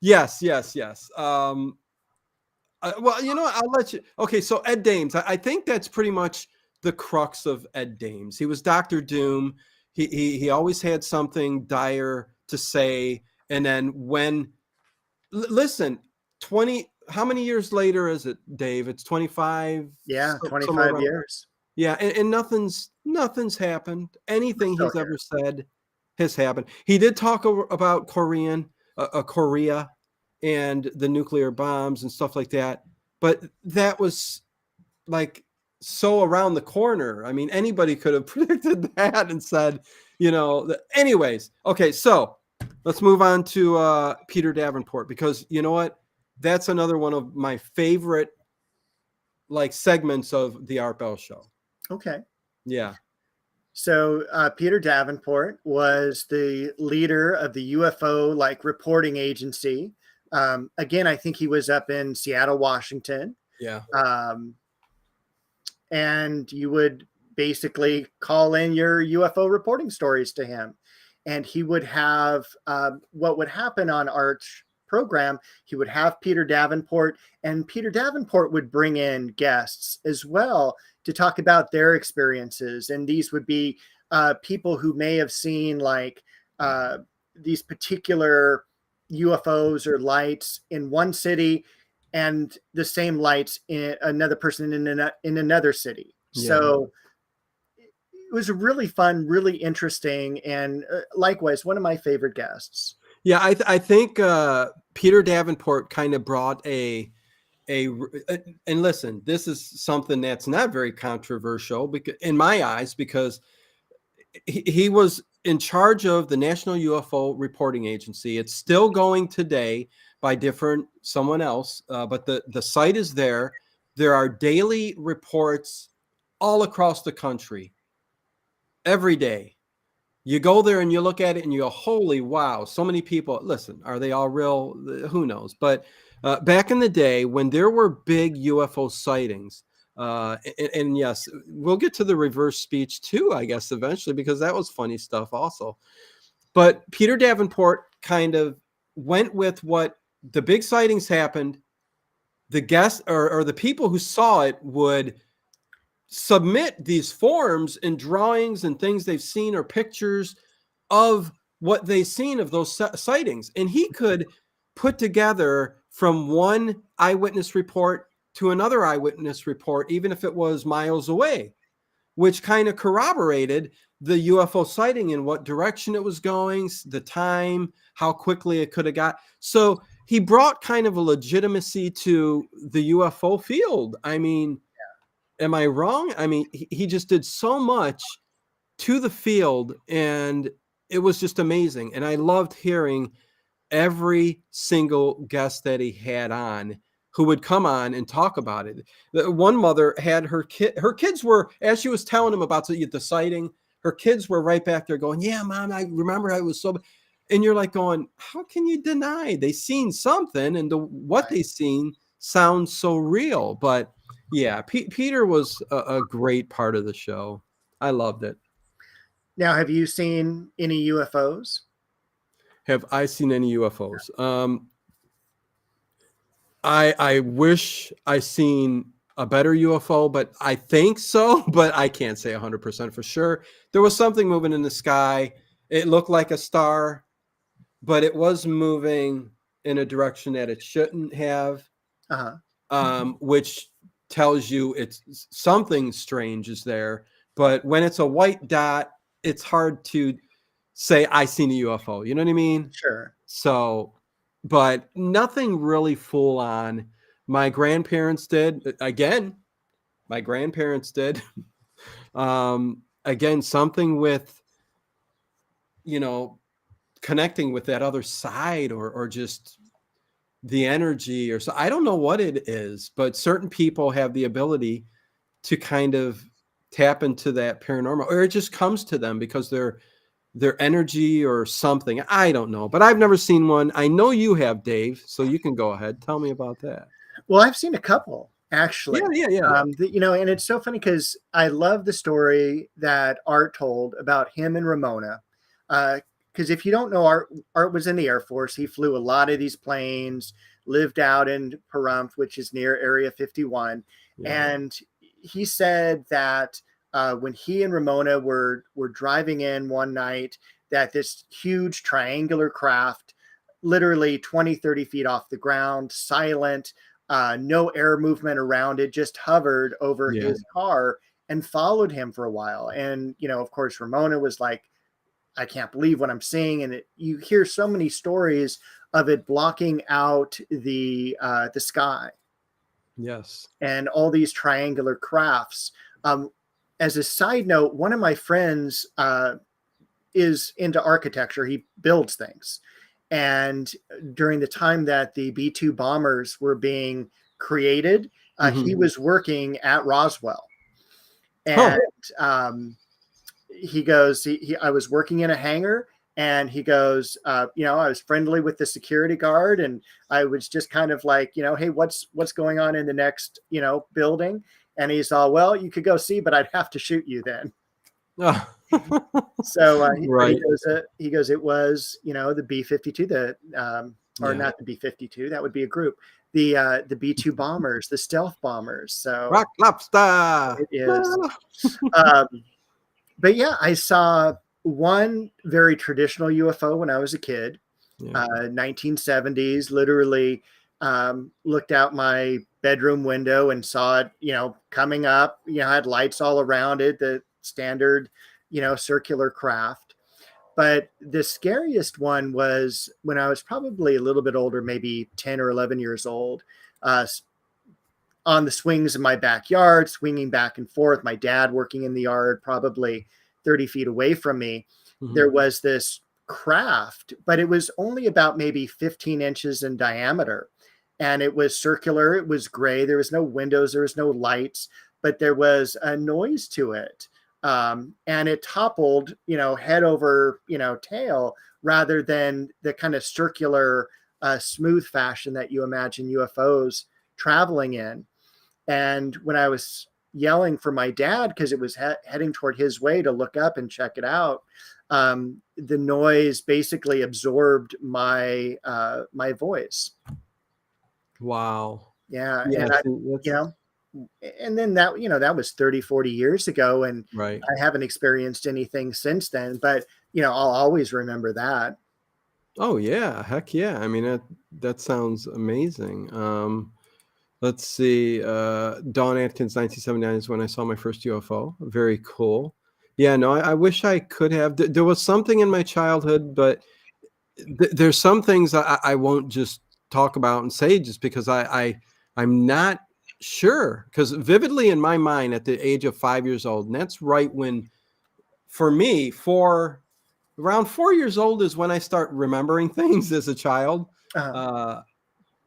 Yes. Well, I'll let you. Okay, so Ed Dames, I think that's pretty much the crux of Ed Dames. He was Dr. Doom. He always had something dire to say. And then listen, how many years later is it, Dave? It's 25. Yeah, 25 years. Yeah, and nothing's happened. Anything he's ever said has happened. He did talk about Korea and the nuclear bombs and stuff like that, but that was like so around the corner. I mean, anybody could have predicted that and said, anyways. Okay, so let's move on to Peter Davenport, because you know what? That's another one of my favorite segments of the Art Bell Show. Okay. Yeah. So Peter Davenport was the leader of the UFO reporting agency. Again, I think he was up in Seattle, Washington. Yeah. And you would basically call in your UFO reporting stories to him. And he would have what would happen on Art's program. He would have Peter Davenport, and Peter Davenport would bring in guests as well to talk about their experiences. And these would be people who may have seen these particular UFOs or lights in one city and the same lights in another person in another city. Yeah. So was really fun, really interesting, and likewise one of my favorite guests. Yeah, I think Peter Davenport kind of brought a and listen, this is something that's not very controversial because in my eyes, because he was in charge of the National UFO Reporting Agency. It's still going today by someone else, but the site is there. There are daily reports all across the country every day. You go there and you look at it and you go, holy wow, so many people. Listen, are they all real? Who knows? But back in the day when there were big UFO sightings, and yes, we'll get to the reverse speech too, I guess, eventually, because that was funny stuff also. But Peter Davenport kind of went with what the big sightings happened. The guests or the people who saw it would submit these forms and drawings and things they've seen or pictures of what they've seen of those sightings. And he could put together from one eyewitness report to another eyewitness report, even if it was miles away, which kind of corroborated the UFO sighting and what direction it was going, the time, how quickly it could have got. So he brought kind of a legitimacy to the UFO field. I mean, am I wrong? I mean, he just did so much to the field, and it was just amazing. And I loved hearing every single guest that he had on who would come on and talk about it. The one mother had her kids were, as she was telling him about the sighting, her kids were right back there going, yeah, Mom, I remember I was so, and you're like going, how can you deny they seen something? And what they seen sounds so real. But yeah, Peter was a great part of the show. I loved it. Now, have you seen any UFOs? Have I seen any UFOs? I wish I seen a better UFO, but I think so, but I can't say 100% for sure. There was something moving in the sky. It looked like a star, but it was moving in a direction that it shouldn't have, which tells you it's something strange is there. But when it's a white dot, it's hard to say I seen a UFO. You know what I mean? Sure. So, but nothing really full on. My grandparents did. Again, my grandparents did. Again, something with, connecting with that other side or just the energy or so. I don't know what it is, but certain people have the ability to kind of tap into that paranormal, or it just comes to them because their energy or something. I don't know, but I've never seen one. I know you have, Dave, so you can go ahead. Tell me about that. Well, I've seen a couple actually. Yeah. And it's so funny because I love the story that Art told about him and Ramona. Because if you don't know, Art was in the Air Force. He flew a lot of these planes, lived out in Pahrump, which is near Area 51. Yeah. And he said that when he and Ramona were driving in one night, that this huge triangular craft, literally 20, 30 feet off the ground, silent, no air movement around it, just hovered over his car and followed him for a while. And, of course, Ramona was like, I can't believe what I'm seeing. And you hear so many stories of it blocking out the sky. Yes. And all these triangular crafts. As a side note, one of my friends is into architecture. He builds things. And during the time that the B-2 bombers were being created, he was working at Roswell. And he goes, I was working in a hangar, and he goes, I was friendly with the security guard, and I was just kind of like, hey, what's going on in the next, building? And he's all, well, you could go see, but I'd have to shoot you then. So right. He goes, it was, the B-52, not the B-52, that would be a group, the B-2 bombers, the stealth bombers. So Rock Lobster. It is. But yeah, I saw one very traditional UFO when I was a kid, 1970s, literally looked out my bedroom window and saw it, coming up, had lights all around it. The standard, circular craft. But the scariest one was when I was probably a little bit older, maybe 10 or 11 years old, on the swings in my backyard, swinging back and forth. My dad working in the yard, probably 30 feet away from me. There was this craft, but it was only about maybe 15 inches in diameter. And it was circular. It was gray. There was no windows. There was no lights, but there was a noise to it. And it toppled, head over, tail, rather than the kind of circular, smooth fashion that you imagine UFOs traveling in. And when I was yelling for my dad, because it was heading toward his way to look up and check it out, the noise basically absorbed my my voice. Wow. Yeah. And and then that, that was 30, 40 years ago. And right. I haven't experienced anything since then, but, I'll always remember that. Oh yeah. Heck yeah. I mean, that sounds amazing. Let's see. Dawn Atkins, 1979 is when I saw my first UFO. Very cool. Yeah, no, I wish I could have. There was something in my childhood, but there's some things I won't just talk about and say just because I'm not sure. Because vividly in my mind, at the age of 5 years old, and that's right when, for me, around 4 years old is when I start remembering things as a child.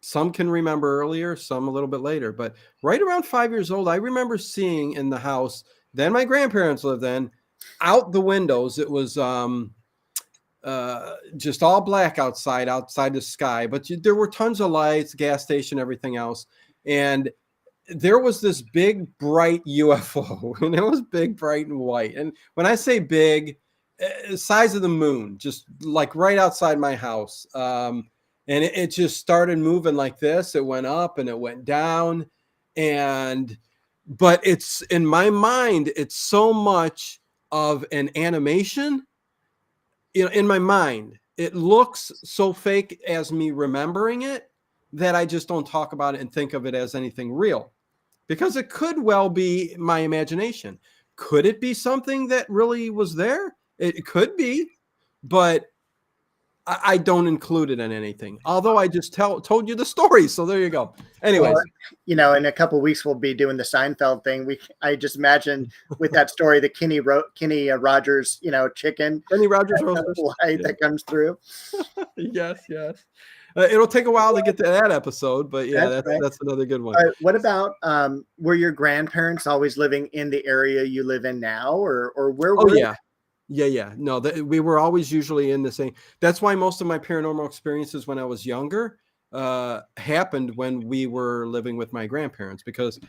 Some can remember earlier, some a little bit later, but right around 5 years old, I remember seeing in the house, then my grandparents lived in, out the windows. It was just all black outside the sky, but there were tons of lights, gas station, everything else. And there was this big, bright UFO, and it was big, bright, and white. And when I say big, size of the moon, just like right outside my house. And it just started moving like this. It went up and it went down. But it's in my mind, it's so much of an animation. In my mind, it looks so fake as me remembering it that I just don't talk about it and think of it as anything real, because it could well be my imagination. Could it be something that really was there? It could be, but I don't include it in anything. Although I just told you the story, so there you go. Anyways, well, in a couple of weeks we'll be doing the Seinfeld thing. I just imagine with that story, the Kenny Rogers, chicken, Kenny Rogers light that comes through. yes. It'll take a while to get to that episode, but yeah, that's another good one. What about were your grandparents always living in the area you live in now, or where? Oh yeah. Yeah. No, we were always usually in the same. That's why most of my paranormal experiences when I was younger happened when we were living with my grandparents, because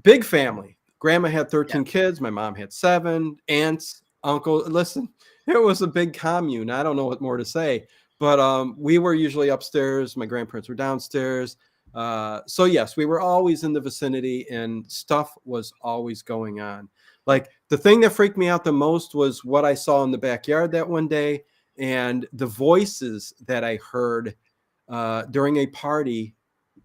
big family. Grandma had 13 kids. My mom had 7 aunts, uncle. Listen, it was a big commune. I don't know what more to say, but we were usually upstairs. My grandparents were downstairs. So yes, we were always in the vicinity, and stuff was always going on. Like, the thing that freaked me out the most was what I saw in the backyard that one day, and the voices that I heard during a party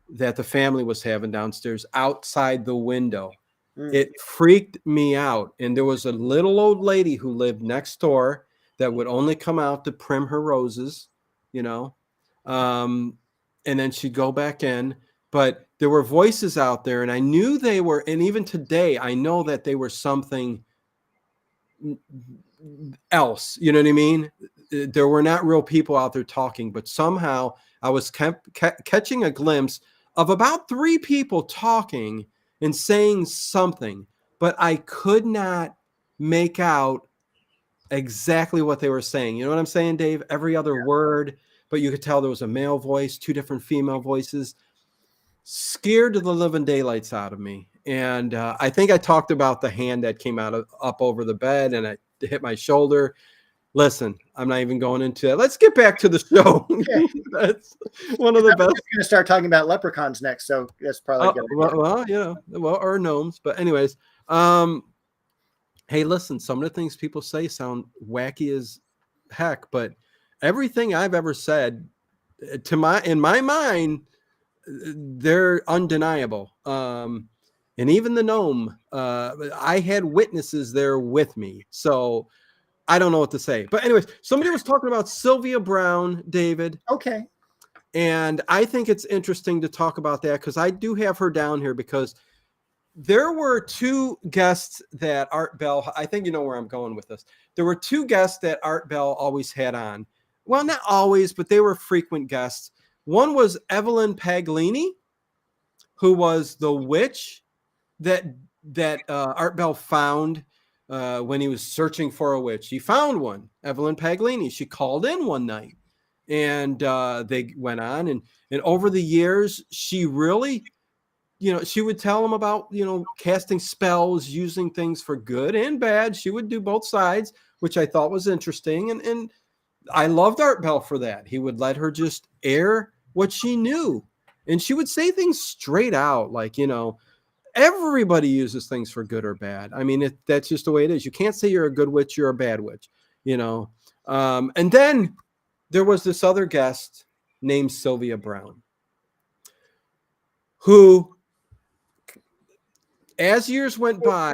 that the family was having downstairs outside the window. It freaked me out. And there was a little old lady who lived next door that would only come out to prim her roses, and then she'd go back in. But there were voices out there, and I knew they were, and even today, I know that they were something else. You know what I mean? There were not real people out there talking, but somehow I was catching a glimpse of about 3 people talking and saying something, but I could not make out exactly what they were saying. You know what I'm saying, Dave? Every other word, but you could tell there was a male voice, 2 different female voices. Scared the living daylights out of me. And I think I talked about the hand that came up over the bed and it hit my shoulder. Listen, I'm not even going into it. Let's get back to the show. That's one of the best. We're going to start talking about leprechauns next, so that's probably good. Well, or gnomes. But anyways, hey, listen, some of the things people say sound wacky as heck, but everything I've ever said, in my mind, they're undeniable. and even the gnome. I had witnesses there with me, so I don't know what to say. But anyways, somebody was talking about Sylvia Browne, David. Okay. And I think it's interesting to talk about that because I do have her down here because there were two guests that Art Bell, I think you know where I'm going with this. There were two guests that Art Bell always had on. Well, not always, but they were frequent guests. One was Evelyn Paglini, who was the witch that Art Bell found when he was searching for a witch. He found one, Evelyn Paglini. She called in one night, and they went on, and over the years, she really, she would tell him about, casting spells, using things for good and bad. She would do both sides, which I thought was interesting, and I loved Art Bell for that. He would let her just air what she knew, and she would say things straight out, like, everybody uses things for good or bad. I mean, that's just the way it is. You can't say you're a good witch, you're a bad witch, And then there was this other guest named Sylvia Browne, who, as years went by,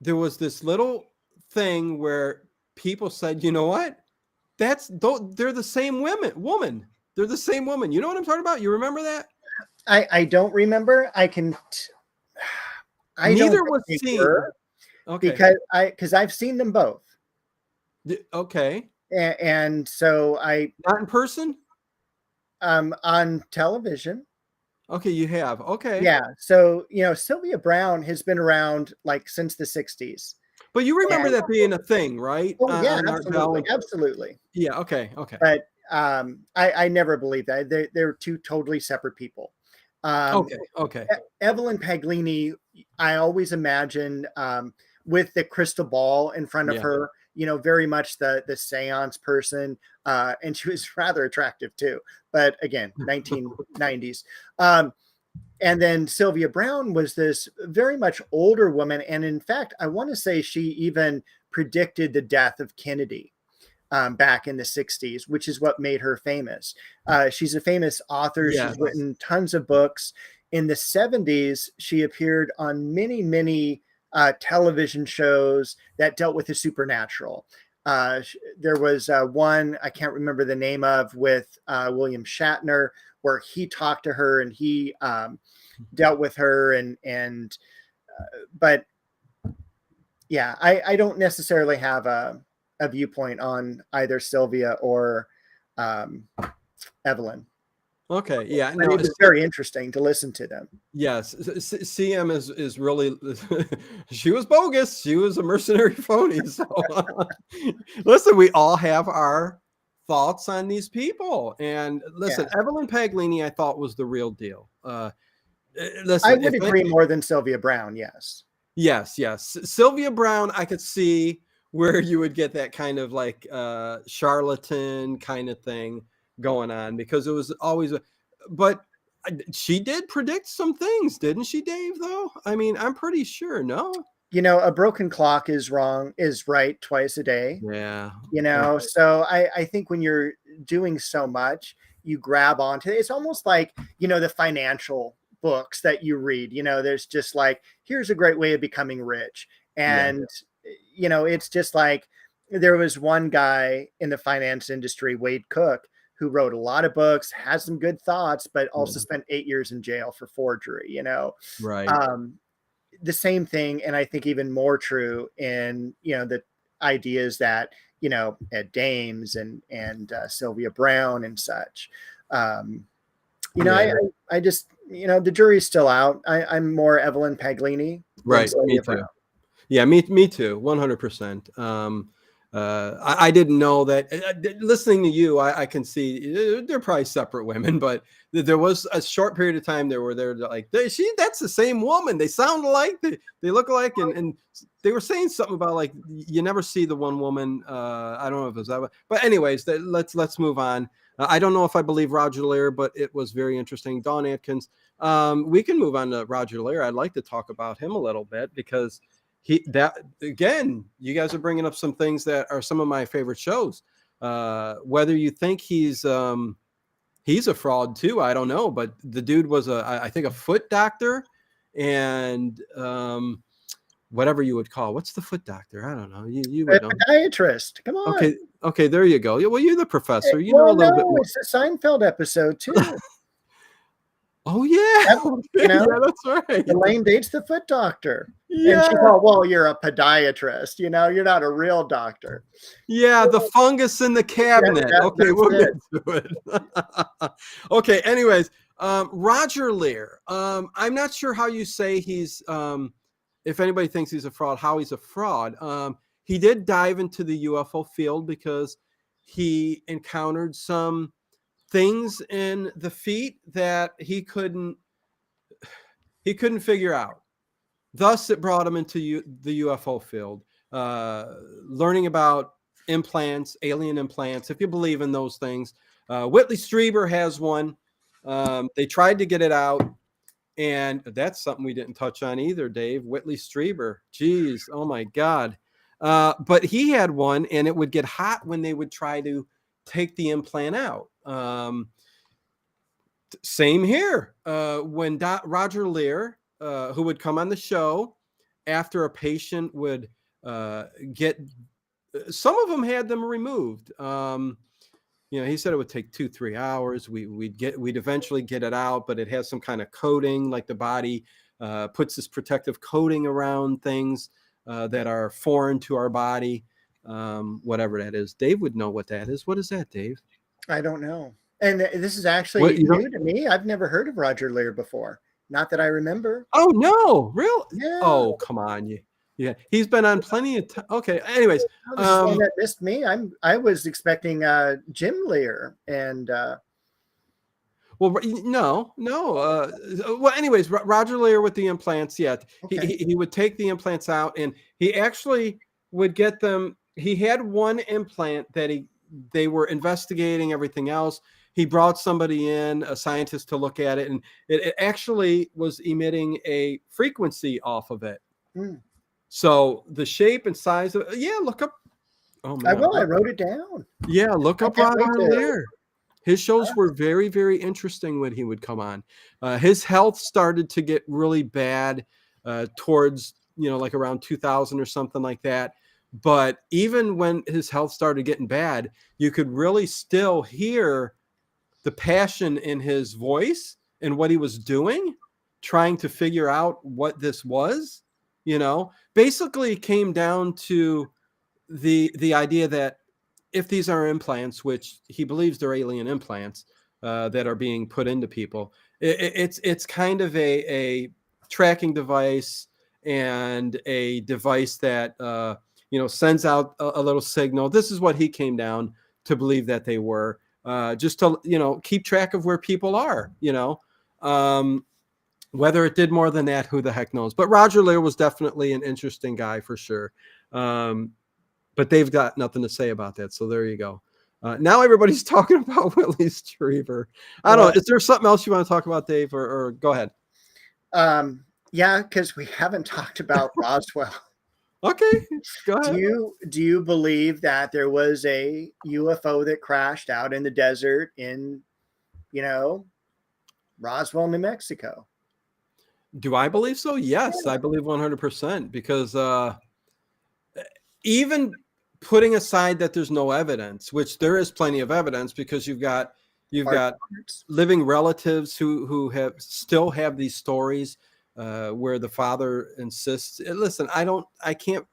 there was this little thing where people said, you know what? They're the same woman. They're the same woman. You know what I'm talking about? You remember that? I don't remember. I Neither don't was think they seen. were, Okay. because I've seen them both. Okay. And so not in person? On television. Okay, you have. Okay. Yeah. So, Sylvia Browne has been around like since the 60s. But you remember that being a thing, right? Oh, yeah, on Art Bell. absolutely. Yeah, okay. But I never believed that. They're two totally separate people. Okay. Evelyn Paglini, I always imagine with the crystal ball in front of her, very much the seance person. And she was rather attractive too. But again, 1990s. And then Sylvia Browne was this very much older woman. And in fact, I want to say she even predicted the death of Kennedy back in the 60s, which is what made her famous. She's a famous author. Yes. She's written tons of books. In the 70s, she appeared on many, many television shows that dealt with the supernatural. There was one I can't remember the name of with William Shatner, where he talked to her and he dealt with her but yeah, I don't necessarily have a viewpoint on either Sylvia or Evelyn. Okay, yeah, no, it was very interesting to listen to them. Yes, CM is really. She was bogus. She was a mercenary phony. So, listen, we all have our thoughts on these people, and listen, Evelyn Paglini, I thought was the real deal. Listen, I would agree more than Sylvia Browne. Yes. Sylvia Browne, I could see where you would get that kind of like charlatan kind of thing going on, because it was always but she did predict some things, didn't she, Dave, though? I mean, I'm pretty sure. No, a broken clock is right twice a day. Yeah. Okay. So I think when you're doing so much, you grab onto it. It's almost like, the financial books that you read, there's just like, here's a great way of becoming rich. And, it's just like, there was one guy in the finance industry, Wade Cook, who wrote a lot of books, has some good thoughts, but also spent 8 years in jail for forgery, Right. The same thing. And I think even more true in, the ideas that, Ed Dames and Sylvia Browne and such. I just, the jury's still out. I'm more Evelyn Paglini. Right. Me too. Browne. Yeah, me too. 100%. I didn't know that. Listening to you, I can see they're probably separate women, but there was a short period of time there where they're like, that's the same woman. They sound alike. They look alike, and they were saying something about like you never see the one woman. I don't know if it was that way, but anyways, let's move on. I don't know if I believe Roger Lear, but it was very interesting. Dawn Atkins. We can move on to Roger Lear. I'd like to talk about him a little bit because. Again, you guys are bringing up some things that are some of my favorite shows. Whether you think he's a fraud too, I don't know. But the dude was I think a foot doctor, and whatever you would call. What's the foot doctor? I don't know. You would know. Podiatrist. Come on. Okay, there you go. Well, you're the professor. You know Well, a little bit no, more. it's a Seinfeld episode too. Oh yeah, You know, yeah, that's right. Elaine dates the foot doctor. And Yeah, she's all, well, you're a podiatrist, you know, you're not a real doctor. yeah, the fungus in the cabinet. Okay, we'll get to it. Okay, anyways, Roger Lear. I'm not sure how you say he's, if anybody thinks he's a fraud, how he's a fraud. He did dive into the UFO field because he encountered some things in the feet that he couldn't figure out. Thus, it brought him into the UFO field, learning about implants, alien implants, if you believe in those things. Whitley Strieber has one. They tried to get it out, and that's something we didn't touch on either, Dave. Whitley Strieber. Geez, oh my God. But he had one, and it would get hot when they would try to take the implant out. Same here. When Roger Lear, who would come on the show after a patient would get, some of them had them removed. He said it would take 2-3 hours. We'd eventually get it out, but it has some kind of coating, like the body puts this protective coating around things that are foreign to our body, whatever that is. Dave would know what that is. What is that, Dave? I don't know. And this is actually new to me. I've never heard of Roger Lear before. Not that I remember. Oh, no. Really? Yeah. Oh, come on. Yeah. He's been on plenty of time. Okay. Anyways. This is one that missed me. I was expecting Jim Lear and well, no. Well, anyways, Roger Lear with the implants. Yeah. Okay. He would take the implants out, and he actually would get them. He had one implant that they were investigating everything else. He brought somebody in, a scientist, to look at it, and it actually was emitting a frequency off of it. So the shape and size of look up. Oh man, I wrote it down. Yeah, look up Roger Lear. His shows were very, very interesting when he would come on. His health started to get really bad towards, like around 2000 or something like that. But even when his health started getting bad, you could really still hear the passion in his voice and what he was doing, trying to figure out what this was. Basically it came down to the idea that if these are implants, which he believes they're alien implants that are being put into people, it's kind of a tracking device and a device that sends out a little signal. This is what he came down to believe that they were, just to keep track of where people are. Whether it did more than that, who the heck knows? But Roger Lear was definitely an interesting guy for sure. But they've got nothing to say about that. So there you go. Now everybody's talking about Whitley Strieber. I don't know. Is there something else you want to talk about, Dave, or go ahead? Yeah, because we haven't talked about Roswell. Okay, go ahead. Do you believe that there was a UFO that crashed out in the desert in, Roswell, New Mexico? Do I believe so? Yes, yeah. I believe 100%, because even putting aside that there's no evidence, which there is plenty of evidence, because you've got living relatives who still have these stories where the father insists. Listen, I can't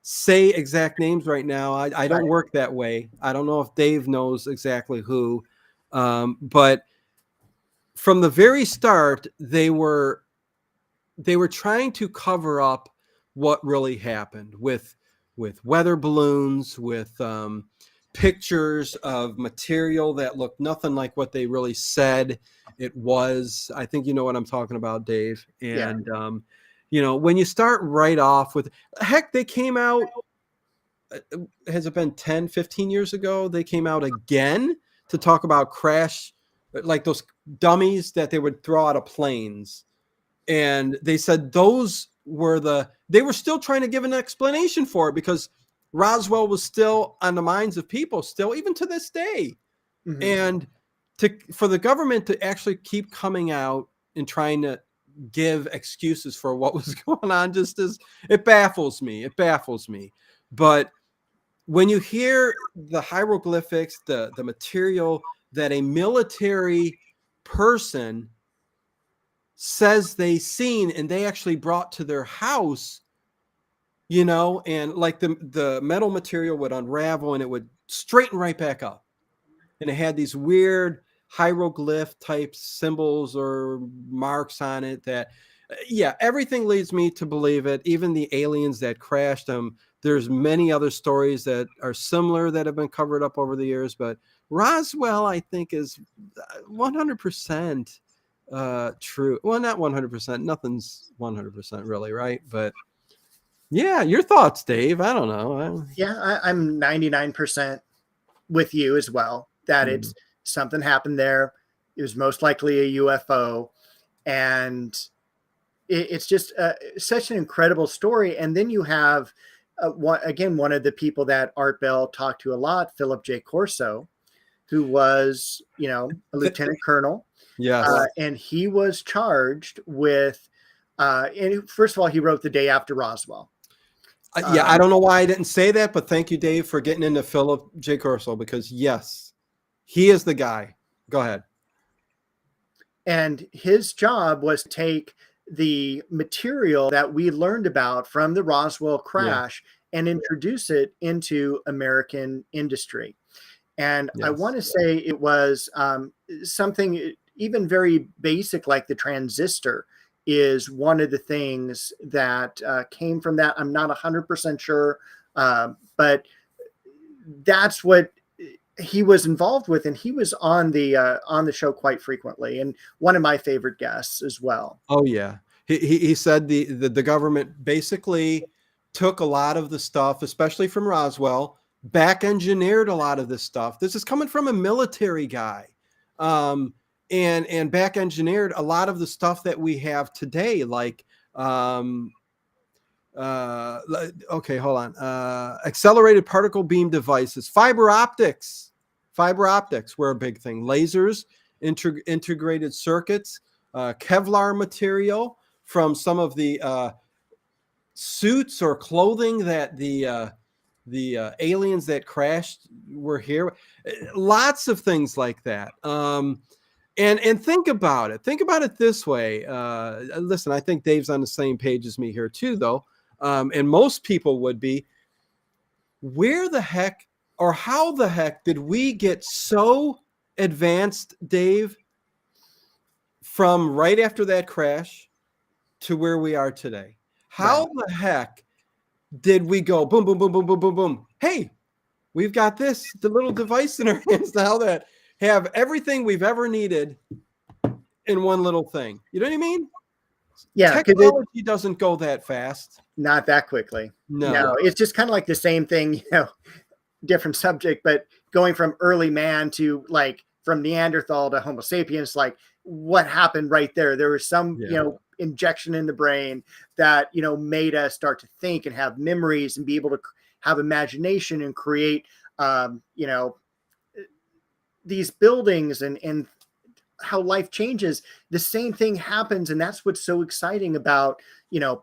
say exact names right now. I don't work that way. I don't know if Dave knows exactly who, but from the very start, they were trying to cover up what really happened with weather balloons, with pictures of material that looked nothing like what they really said it was. I think you know what I'm talking about, Dave. And when you start right off with, heck, they came out, has it been 10, 15 years ago? They came out again to talk about crash, like those dummies that they would throw out of planes. And they said those were they were still trying to give an explanation for it, because Roswell was still on the minds of people, still, even to this day. Mm-hmm. And for the government to actually keep coming out and trying to give excuses for what was going on. Just as it baffles me. It baffles me. But when you hear the hieroglyphics, the material that a military person says they seen and they actually brought to their house, and like the metal material would unravel and it would straighten right back up. And it had these weird hieroglyph type symbols or marks on it that, everything leads me to believe it. Even the aliens that crashed them. There's many other stories that are similar that have been covered up over the years, but Roswell, I think, is 100% true. Well, not 100%. Nothing's 100% really, right? But yeah, your thoughts, Dave. I don't know. Yeah, I'm 99% with you as well, that it's something happened there. It was most likely a UFO. And it's just such an incredible story. And then you have, one of the people that Art Bell talked to a lot, Philip J. Corso, who was, a lieutenant colonel. Yes. And he was charged with, and first of all, he wrote The Day After Roswell. I don't know why I didn't say that, but thank you, Dave, for getting into Philip J. Corso, because yes, he is the guy. Go ahead. And his job was to take the material that we learned about from the Roswell crash and introduce it into American industry. And I want to say it was something even very basic, like the transistor is one of the things that came from that. I'm not 100% sure, but that's what he was involved with, and he was on the show quite frequently, and one of my favorite guests as well. Oh yeah, he said the government basically took a lot of the stuff, especially from Roswell, back engineered a lot of this stuff. This is coming from a military guy, and back engineered a lot of the stuff that we have today, like okay, hold on. Accelerated particle beam devices, fiber optics were a big thing. Lasers, integrated circuits, Kevlar material from some of the suits or clothing that the aliens that crashed were here. Lots of things like that. And think about it. Think about it this way. Listen, I think Dave's on the same page as me here too, though. And most people would be. Where the heck or how the heck did we get so advanced, Dave, from right after that crash to where we are today? How the heck did we go boom, boom, boom, boom, boom, boom, boom? Hey, we've got the little device in our hands now that have everything we've ever needed in one little thing. You know what I mean? Yeah. Technology doesn't go that fast. Not that quickly. No. It's just kind of like the same thing, different subject, but going from early man to like from Neanderthal to Homo sapiens, like what happened right there? There was some, injection in the brain that, made us start to think and have memories and be able to have imagination and create, these buildings and how life changes. The same thing happens. And that's what's so exciting about,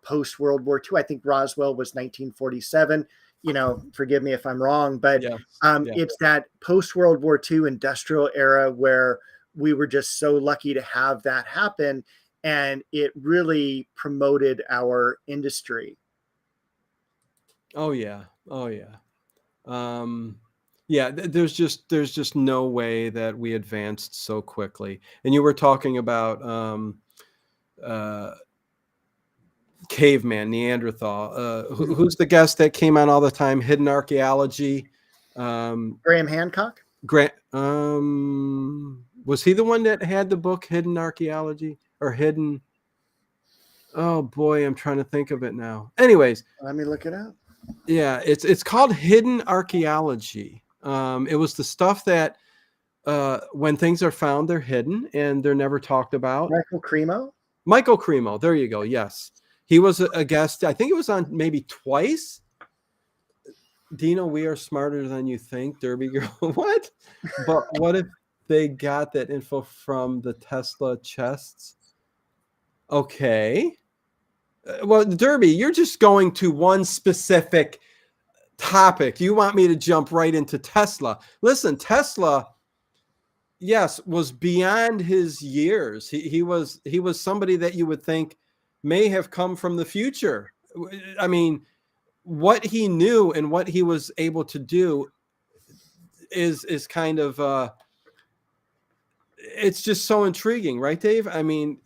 post World War II. I think Roswell was 1947, forgive me if I'm wrong, but it's that post World War II industrial era where we were just so lucky to have that happen. And it really promoted our industry. Oh yeah. Oh yeah. There's just no way that we advanced so quickly. And you were talking about caveman, Neanderthal. Who's the guest that came on all the time? Hidden Archaeology. Graham Hancock. Was he the one that had the book Hidden Archaeology or Hidden? Oh boy, I'm trying to think of it now. Anyways, let me look it up. Yeah, it's called Hidden Archaeology. It was the stuff that when things are found, they're hidden and they're never talked about. Michael Cremo. There you go. Yes. He was a guest. I think it was on maybe twice. Dino, we are smarter than you think, Derby girl. What? But what if they got that info from the Tesla chests? Okay. Well, Derby, you're just going to one specific topic. You want me to jump right into Tesla. Listen, Tesla, yes, was beyond his years. He was somebody that you would think may have come from the future. I mean, what he knew and what he was able to do is kind of it's just so intriguing, right, Dave? I mean,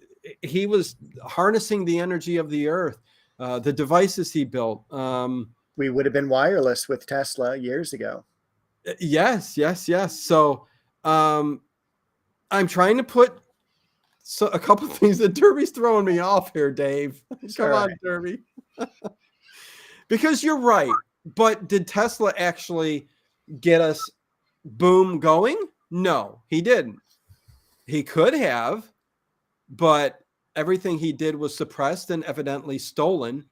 he was harnessing the energy of the earth, the devices he built. We would have been wireless with Tesla years ago. Yes. So I'm trying to put a couple of things that Derby's throwing me off here, Dave. Come on, right. Derby. Because you're right. But did Tesla actually get us boom going? No, he didn't. He could have, but everything he did was suppressed and evidently stolen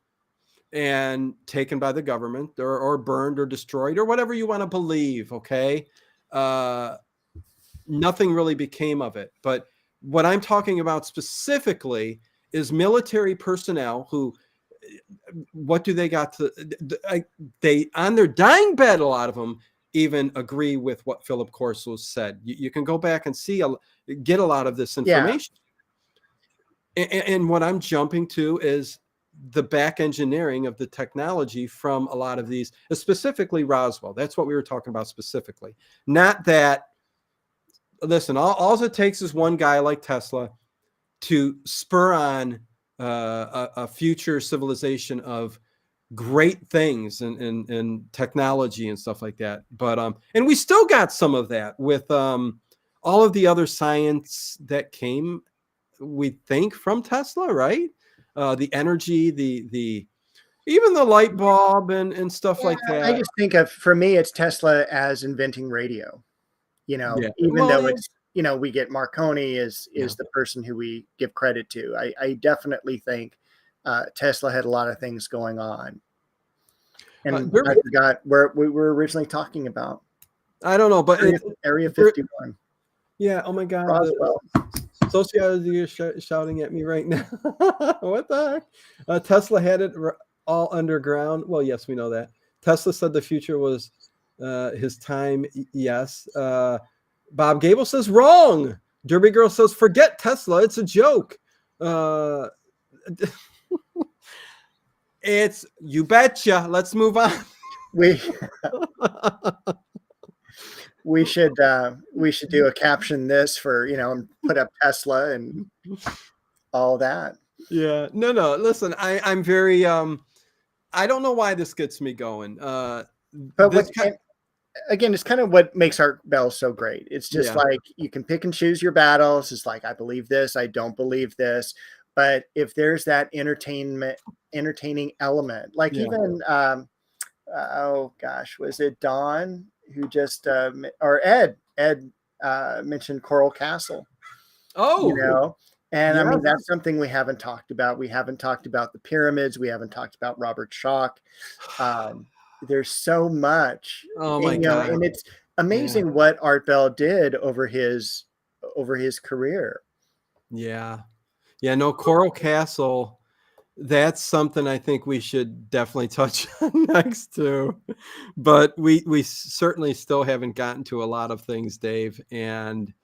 and taken by the government or burned or destroyed or whatever you want to believe. Okay. Nothing really became of it. But what I'm talking about specifically is military personnel who, what do they got to, they on their dying bed, a lot of them even agree with what Philip Corso said. You can go back and see, get a lot of this information. Yeah. And what I'm jumping to is the back engineering of the technology from a lot of these, specifically Roswell. That's what we were talking about specifically. Not that, listen, all it takes is one guy like Tesla to spur on a future civilization of great things and technology and stuff like that. But and we still got some of that with all of the other science that came, we think, from Tesla, right? The energy, the even the light bulb and stuff like that. I just think of, for me, it's Tesla as inventing radio. You know, even though it's, you know, we get Marconi is the person who we give credit to. I definitely think Tesla had a lot of things going on. And I forgot where we were originally talking about. I don't know, but Area 51. Yeah. Oh my God. Roswell. Sociology is shouting at me right now. What the heck? Tesla had it all underground. Well, yes, we know that. Tesla said the future was his time. Yes. Bob Gable says wrong. Derby Girl says forget Tesla. It's a joke. It's you betcha. Let's move on. We should do a caption this for, you know, and put up Tesla and all that. Yeah. No. Listen, I'm very I don't know why this gets me going. But again, it's kind of what makes Art Bell so great. It's just like you can pick and choose your battles. It's like, I believe this, I don't believe this. But if there's that entertaining element, like even oh gosh, was it Don who just or Ed mentioned Coral Castle? Oh, you know, and I mean, that's something we haven't talked about. We haven't talked about the pyramids. We haven't talked about Robert Schoch. There's so much. Oh my God. And it's amazing what Art Bell did over his career. Yeah. No, Coral Castle. That's something I think we should definitely touch on next too. But we certainly still haven't gotten to a lot of things, Dave. And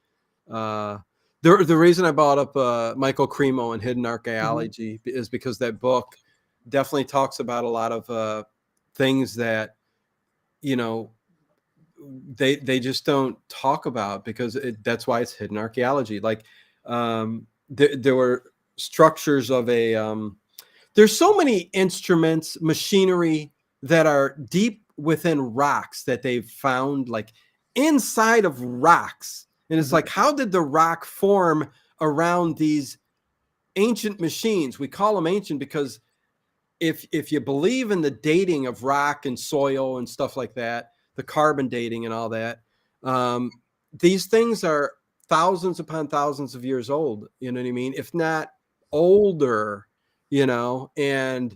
the reason I brought up Michael Cremo and Hidden Archaeology is because that book definitely talks about a lot of things that, you know, they just don't talk about because that's why it's hidden archaeology. Like there were structures of there's so many instruments, machinery that are deep within rocks that they've found, like inside of rocks. And it's like, how did the rock form around these ancient machines? We call them ancient because if you believe in the dating of rock and soil and stuff like that, the carbon dating and all that, these things are thousands upon thousands of years old. You know what I mean? If not older, you know, and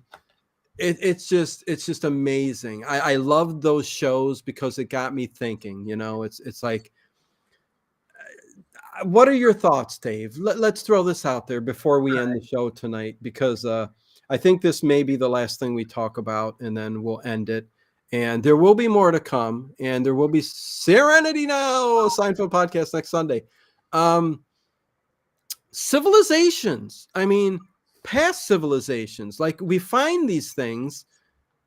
it's just amazing. I loved those shows because it got me thinking, you know. It's like what are your thoughts, Dave? Let's throw this out there before we end the show tonight, because I think this may be the last thing we talk about, and then we'll end it. And there will be more to come, and there will be Serenity Now, a Seinfeld podcast next Sunday. Civilizations. I mean, past civilizations. Like, we find these things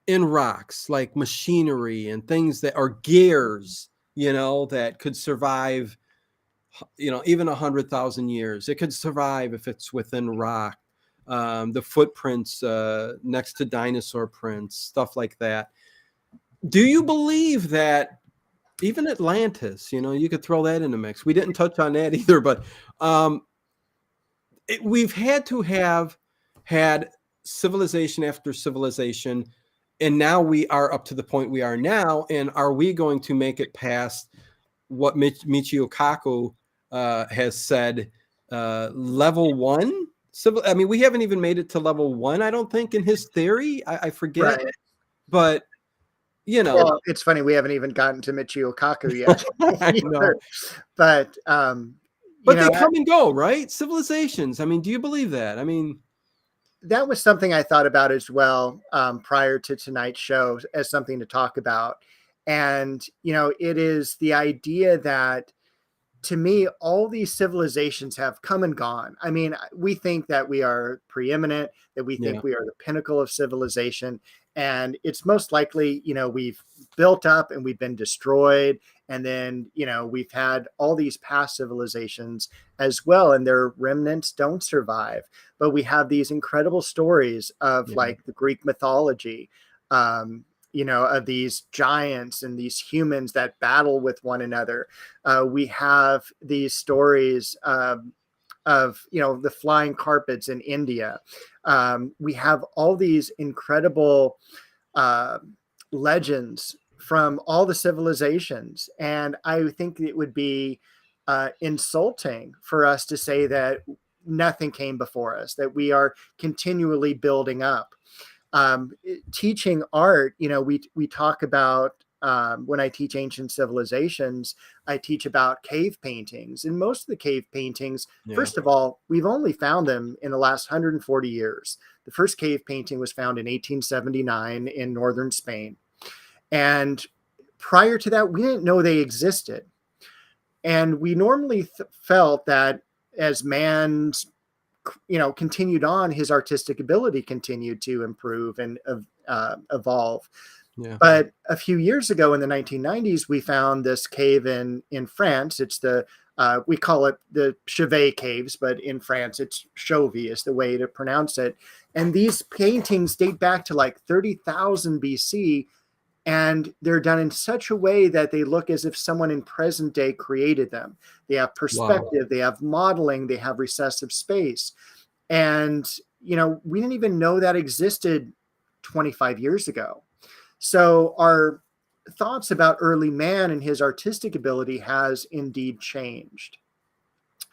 in rocks, like machinery and things that are gears, that could survive, even 100,000 years. It could survive if it's within rock. The footprints next to dinosaur prints, stuff like that. Do you believe that even Atlantis, you could throw that in the mix? We didn't touch on that either, but we've had to have had civilization after civilization, and now we are up to the point we are now. And are we going to make it past what Michio Kaku has said, level one? I mean, we haven't even made it to level one, I don't think, in his theory. I forget, right. But well, it's funny, we haven't even gotten to Michio Kaku yet. I know. But they come and go, right? Civilizations. I mean, do you believe that? I mean, that was something I thought about as well prior to tonight's show, as something to talk about. And, it is the idea that, to me, all these civilizations have come and gone. I mean, we think that we are preeminent, that we think we are the pinnacle of civilization. And it's most likely, we've built up and we've been destroyed. And then, we've had all these past civilizations as well, and their remnants don't survive. But we have these incredible stories of like the Greek mythology, of these giants and these humans that battle with one another. We have these stories of the flying carpets in India. We have all these incredible legends from all the civilizations. And I think it would be insulting for us to say that nothing came before us, that we are continually building up. Teaching art, we talk about, when I teach ancient civilizations, I teach about cave paintings. And most of the cave paintings, first of all, we've only found them in the last 140 years. The first cave painting was found in 1879 in northern Spain. And prior to that, we didn't know they existed. And we normally felt that as man's continued on, his artistic ability continued to improve and evolve. But a few years ago in the 1990s, we found this cave in France. It's we call it the Chauvet Caves, but in France, it's Chauvet is the way to pronounce it. And these paintings date back to like 30,000 BC. And they're done in such a way that they look as if someone in present day created them. They have perspective, they have modeling, they have recessive space. And, we didn't even know that existed 25 years ago. So our thoughts about early man and his artistic ability has indeed changed.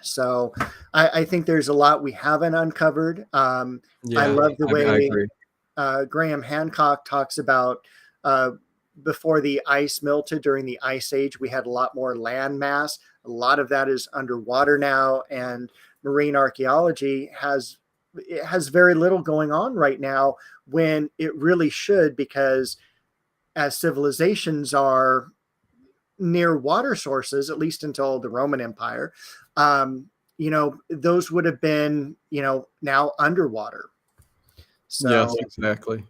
So I think there's a lot we haven't uncovered. I love the way Graham Hancock talks about before the ice melted during the Ice Age, we had a lot more land mass. A lot of that is underwater now, and marine archaeology has very little going on right now when it really should, because as civilizations are near water sources, at least until the Roman Empire, those would have been, now underwater. So, yes, exactly.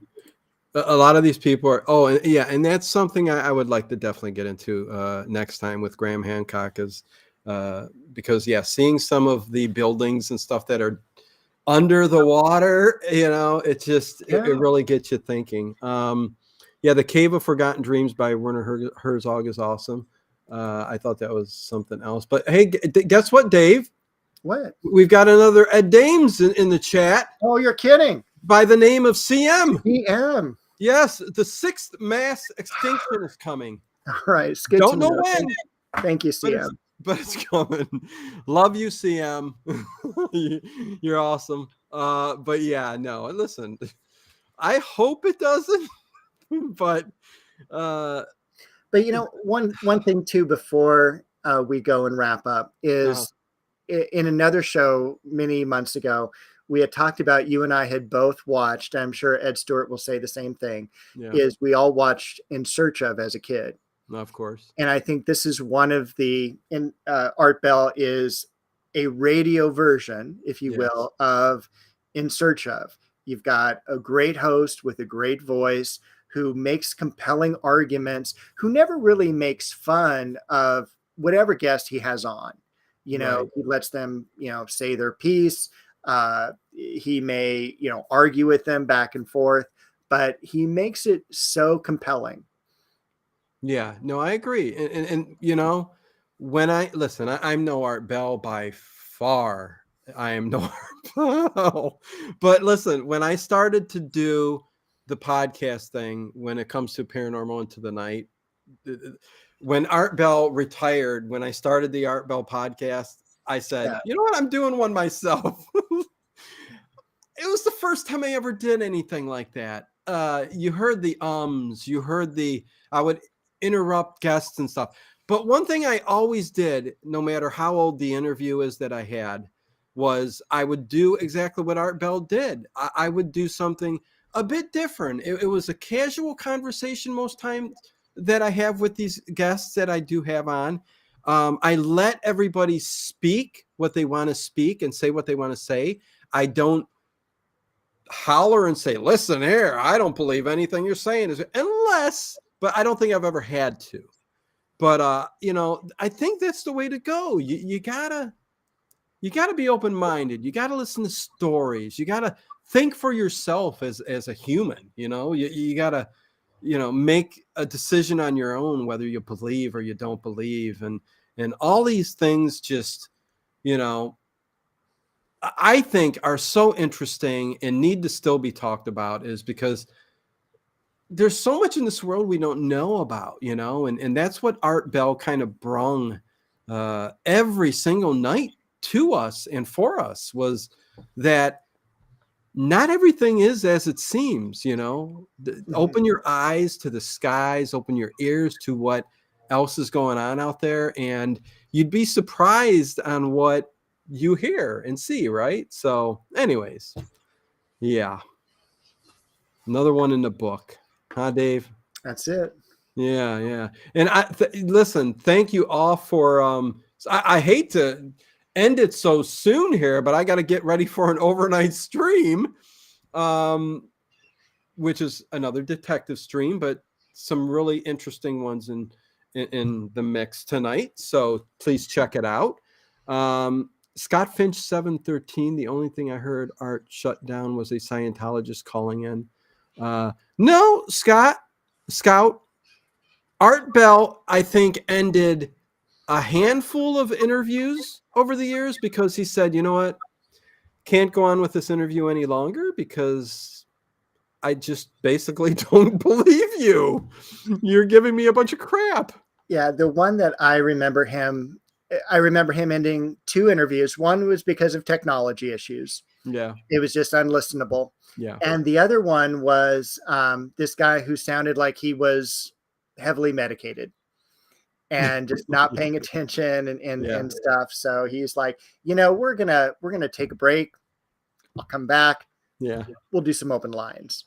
A lot of these people are, and that's something I would like to definitely get into next time with Graham Hancock, is because seeing some of the buildings and stuff that are under the water, it just it really gets you thinking. The Cave of Forgotten Dreams by Werner Herzog is awesome. I thought that was something else. But hey, guess what, Dave? What? We've got another Ed Dames in the chat. Oh, you're kidding. By the name of CM. CM. Yes, the sixth mass extinction is coming. All right. It's good. Don't know when. Thank you, CM. But it's coming. Love you, CM. You're awesome. But no, listen. I hope it doesn't. But one thing too before we go and wrap up is in another show many months ago, we had talked about, you and I had both watched, I'm sure Ed Stewart will say the same thing, is we all watched In Search Of as a kid. Of course. And I think this is one of the, Art Bell is a radio version, if you will, of In Search Of. You've got a great host with a great voice who makes compelling arguments, who never really makes fun of whatever guest he has on. He lets them, say their piece. He may, argue with them back and forth, but he makes it so compelling. Yeah, no, I agree. And when I'm no Art Bell by far. I am no Art Bell. But listen, when I started to do the podcast thing, when it comes to Paranormal Into the Night, when Art Bell retired, when I started the Art Bell podcast, I said, you know what? I'm doing one myself. It was the first time I ever did anything like that. You heard the you heard I would interrupt guests and stuff. But one thing I always did, no matter how old the interview is that I had, was I would do exactly what Art Bell did. I would do something a bit different. It was a casual conversation most times that I have with these guests that I do have on. I let everybody speak what they want to speak and say what they want to say. I don't holler and say, listen here, I don't believe anything you're saying, but I don't think I've ever had to. But I think that's the way to go. You gotta be open-minded. You gotta listen to stories. You gotta think for yourself as a human. You gotta make a decision on your own whether you believe or you don't believe, and all these things just I think are so interesting and need to still be talked about, is because there's so much in this world we don't know about, and that's what Art Bell kind of brung every single night to us and for us, was that not everything is as it seems. Open your eyes to the skies, open your ears to what else is going on out there, and you'd be surprised on what you hear and see, right? So anyways, yeah, another one in the book, huh, Dave? That's it. Yeah. And listen, thank you all for I hate to end it so soon here, but I got to get ready for an overnight stream, which is another detective stream, but some really interesting ones in the mix tonight, so please check it out. Scott Finch 713. The only thing I heard Art shut down was a Scientologist calling in. No, Scout. Art Bell, I think, ended a handful of interviews over the years because he said, you know what, can't go on with this interview any longer because I just basically don't believe you. You're giving me a bunch of crap. Yeah, the one that I remember him ending 2 interviews. One was because of technology issues. Yeah. It was just unlistenable. Yeah. And the other one was this guy who sounded like he was heavily medicated and just not paying attention and stuff. So he's like, we're gonna take a break. I'll come back. Yeah. We'll do some open lines.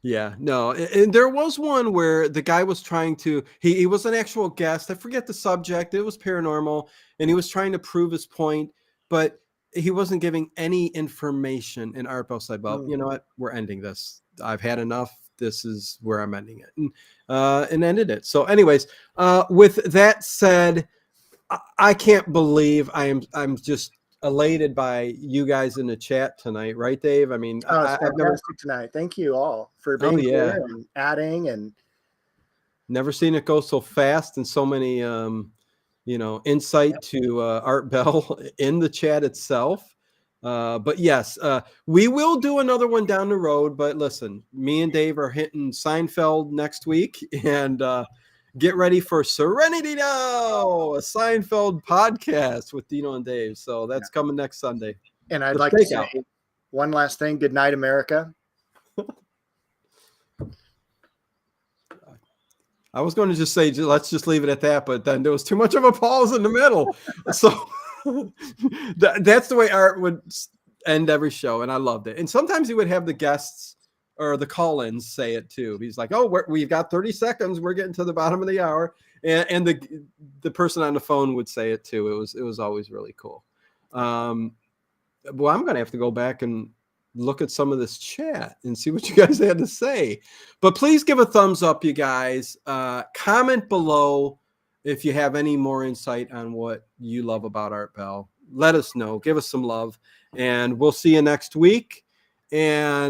Yeah, no. And there was one where the guy was trying to, he was an actual guest. I forget the subject. It was paranormal, and he was trying to prove his point, but he wasn't giving any information. And Art Bell said, well, you know what? We're ending this. I've had enough. This is where I'm ending it. And ended it. So anyways, with that said, I can't believe I'm just elated by you guys in the chat tonight, right, Dave? I mean, it's fantastic tonight. Thank you all for being here and adding, and never seen it go so fast, and so many insight to Art Bell in the chat itself. But yes, we will do another one down the road. But listen, me and Dave are hitting Seinfeld next week, and get ready for Serenity Now, a Seinfeld podcast with Dino and Dave. So that's coming next Sunday. And I'd like to say one last thing. Good night, America. I was going to just say, let's just leave it at that, but then there was too much of a pause in the middle. So That's the way Art would end every show, and I loved it. And sometimes he would have the guests or the call-ins say it too. He's like, "Oh, we've got 30 seconds. We're getting to the bottom of the hour," and the person on the phone would say it too. It was always really cool. Well, I'm gonna have to go back and look at some of this chat and see what you guys had to say. But please give a thumbs up, you guys. Comment below if you have any more insight on what you love about Art Bell. Let us know. Give us some love, and we'll see you next week. And